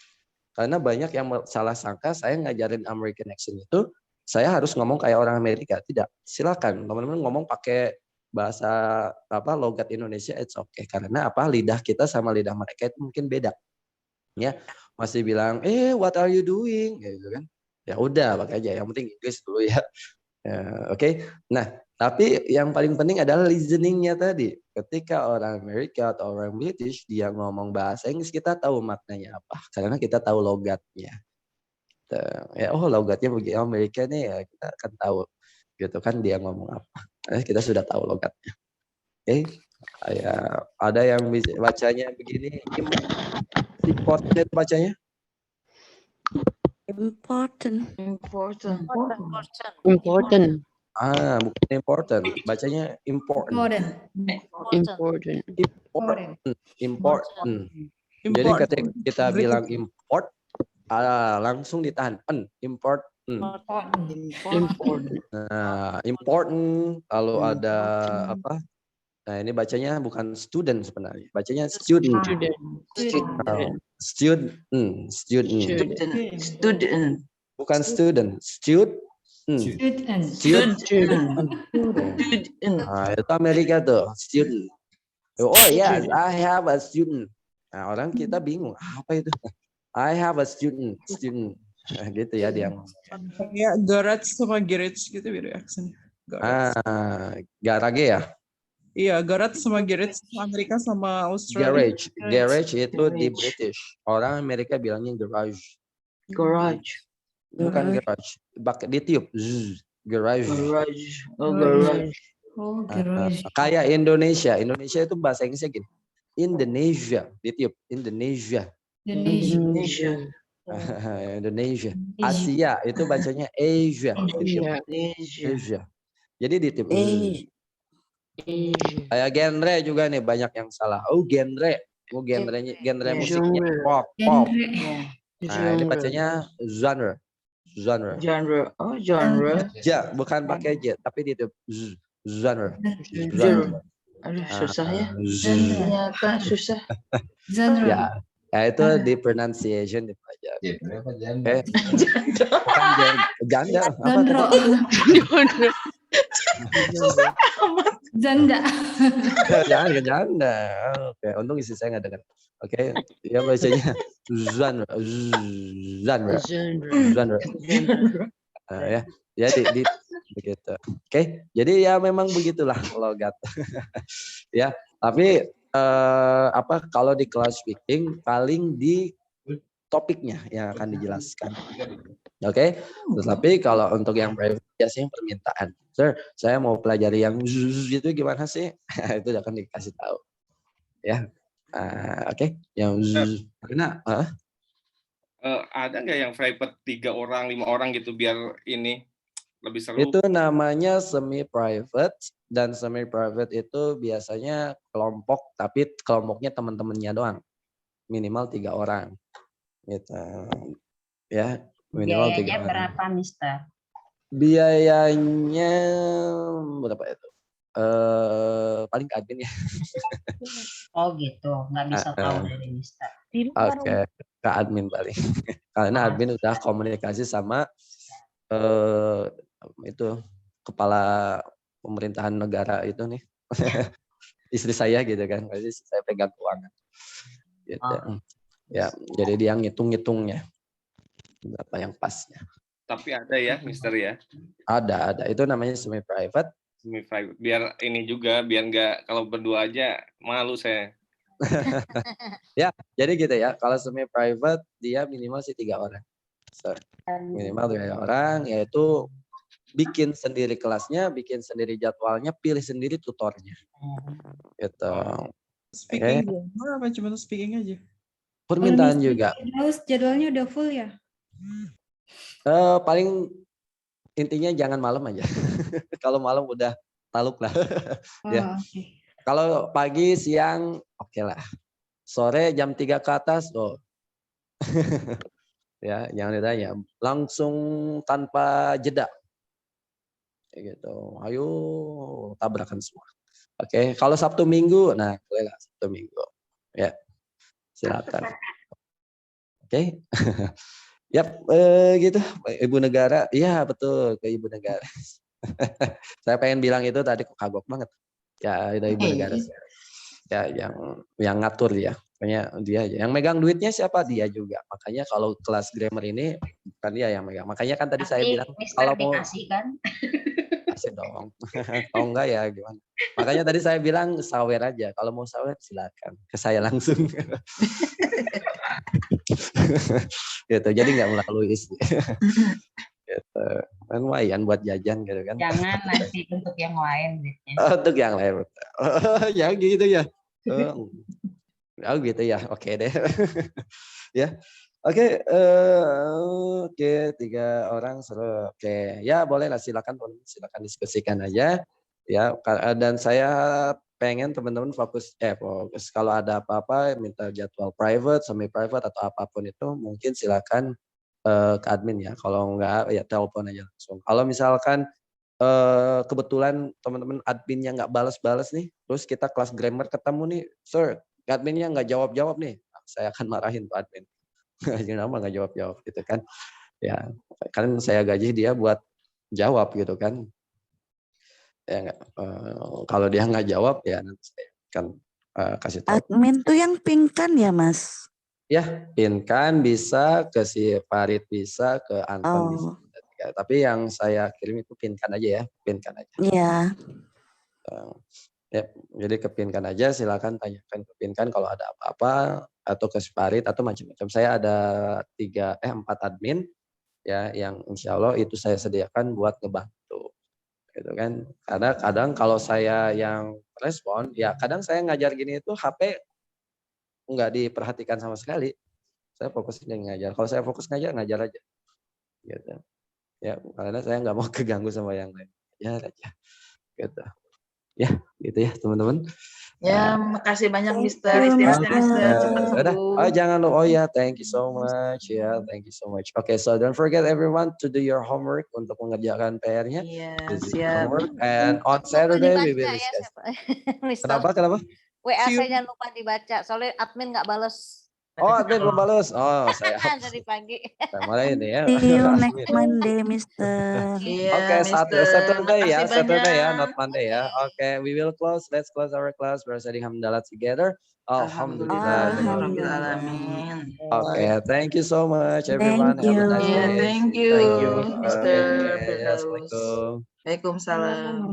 Karena banyak yang salah sangka saya ngajarin American accent itu saya harus ngomong kayak orang Amerika. Tidak, silakan teman-teman ngomong pakai bahasa logat Indonesia, it's okay. Karena lidah kita sama lidah mereka itu mungkin beda. Ya, masih bilang, what are you doing? Gitu kan. Ya udah, pakai aja. Yang penting Inggris dulu ya. Ya, oke. Nah, tapi yang paling penting adalah listeningnya tadi. Ketika orang Amerika atau orang British dia ngomong bahasa Inggris, kita tahu maknanya apa. Karena kita tahu logatnya. Ya, oh logatnya begini Amerika nih ya, kita akan tahu gitu kan dia ngomong apa. Kita sudah tahu logatnya. Oke. Ya, ada yang bisa bacanya begini. Important bacanya? Important. Important. Bukan important. Bacanya important. Important. Jadi ketika kita bilang import, langsung ditahan. Important. Nah, important kalau ada apa? Nah, ini bacanya bukan student sebenarnya. Bacanya student. Student. Bukan student. Student. Nah, itu Amerika tuh. Student. Oh yes, I have a student. Nah, orang kita bingung. Apa itu? I have a student. Nah, gitu ya dia. Ya, garage sama garage gitu beda aksennya. Garage ya? Iya, garage sama garage Amerika sama Australia. Garage itu di British. Orang Amerika bilangnya garage. Bukan garage. Ditiup. Garage. Kayak Indonesia. Indonesia itu bahasa Inggrisnya gini. Indonesia. Ditiup. Indonesia. Asia itu bacanya Asia. Asia. Jadi ditiup. Kayak genre juga nih banyak yang salah. Oh genre musiknya pop. Nah ini bacanya genre. Ja, bukan pakai j, tapi ditiup genre. Aduh, susah ya. Ternyata susah. Ya, itu di pronunciation dipelajari. Janda. Janda. Janda. Oke, untung istri saya nggak dengar. Oke, ya bacanya genre. Ya, jadi begitu. Oke, jadi ya memang begitulah logat. Ya, tapi kalau di kelas speaking paling di topiknya yang akan dijelaskan. Oke, tetapi kalau untuk yang private biasanya permintaan. Sir, saya mau pelajari yang gitu gimana sih? Itu akan dikasih tahu. Ya, oke. Yang karena ada nggak yang private 3 orang, 5 orang gitu biar ini lebih seru? Itu namanya semi private, dan semi private itu biasanya kelompok, tapi kelompoknya teman-temannya doang. Minimal 3 orang. Gitu. Ya, minimal 3 Biayanya orang. berapa, Mister? Biayanya berapa itu? Paling ke admin ya. Oh gitu, nggak bisa tahu dari Mister. Oke, ke admin paling. Karena admin udah komunikasi sama itu kepala pemerintahan negara itu nih. Istri saya gitu kan. Jadi saya pegang keuangan. Gitu. Ya, jadi dia ngitung-ngitungnya. Berapa yang pasnya. Tapi ada ya, Mister ya? Ada. Itu namanya semi private. Semi private. Biar ini juga, biar nggak kalau berdua aja malu saya. Ya, jadi gitu ya. Kalau semi private dia minimal sih 3 orang. So, minimal 3 orang, yaitu bikin sendiri kelasnya, bikin sendiri jadwalnya, pilih sendiri tutornya. Gitu. Speaking apa cuma speaking aja? Permintaan juga. Jadwalnya udah full ya? Paling intinya jangan malam aja. Kalau malam udah taluk lah. Ya. Okay. Kalau pagi, siang, oke lah. Sore jam 3 ke atas, ya, jangan ditanya. Langsung tanpa jeda. Kayak gitu. Ayo tabrakan semua. Oke, kalau Sabtu Minggu, nah boleh lah Sabtu Minggu. Ya, silakan. Oke. Yap, gitu. Ibu negara, iya betul ke ibu negara. Saya pengen bilang itu tadi kok kagok banget. Ya, ada ibu negara. Ya, yang ngatur ya. Makanya dia aja. Yang megang duitnya siapa? Dia juga. Makanya kalau kelas grammar ini bukan dia yang megang. Makanya kan tadi saya Tapi bilang Mister kalau mau dikasih kan? kasih dong. Kalau enggak ya gimana. Makanya tadi saya bilang sawer aja. Kalau mau sawer silakan. Ke saya langsung. Gitu. Jadi nggak melalui istri. Gitu. Kan lumayan buat jajan gitu kan. Jangan nanti untuk yang lain duitnya. Untuk yang lain. Ya gitu ya. Oh gitu ya. Oke deh. Ya. Oke, oke 3 orang seru. Oke, ya bolehlah silakan silakan diskusikan aja. Ya, dan saya pengen teman-teman fokus kalau ada apa-apa minta jadwal private, semi private atau apapun itu mungkin silakan ke admin ya. Kalau enggak ya telepon aja langsung. Kalau misalkan kebetulan teman-teman adminnya nggak balas-balas nih, terus kita kelas grammar ketemu nih, sir, adminnya nggak jawab-jawab nih, saya akan marahin Pak admin. Kenapa nggak jawab-jawab gitu kan? Ya, kan saya gaji dia buat jawab gitu kan. Ya kalau dia nggak jawab ya nanti saya akan kasih tahu. Admin tuh yang pink kan ya Mas? Ya, pin kan bisa, ke si Farid bisa, ke Anton bisa. Ya, tapi yang saya kirim itu pinkan aja ya, pinkan aja. Iya. Ya, jadi kepinkan aja, silakan tanyakan ke pinkan kalau ada apa-apa atau ke Farid atau macam-macam. Saya ada 4 admin ya yang insya Allah itu saya sediakan buat ngebantu. Gitu kan. Karena kadang kalau saya yang respon, ya kadang saya ngajar gini itu HP nggak diperhatikan sama sekali. Saya fokusnya ngajar. Kalau saya fokus ngajar aja. Gitu. Ya, karena saya nggak mau keganggu sama yang lain. Ya aja. Gitu. Ya, gitu ya teman-teman. Ya, makasih banyak Mister. Istirahat ya Mister, cepat sembuh. Jangan lupa. Oh ya, thank you so much. Ya, thank you so much. Okay, so don't forget everyone to do your homework untuk mengerjakan PR-nya. Iya, siap. And on Saturday we will discuss. Kenapa? WA saya jangan lupa dibaca, soalnya admin nggak bales. Oh, admin belum balas. Oh, saya dari pagi. Mulai ini ya. See you next Monday, Mister. Oke, Saturday ya, not Monday ya. Oke, we will close. Let's close our class. We're studying Hamdalah together. Alhamdulillah. Okay, thank you so much everyone. Thank you. Have a nice day. Thank you, Mister. Assalamualaikum. Waalaikumsalam.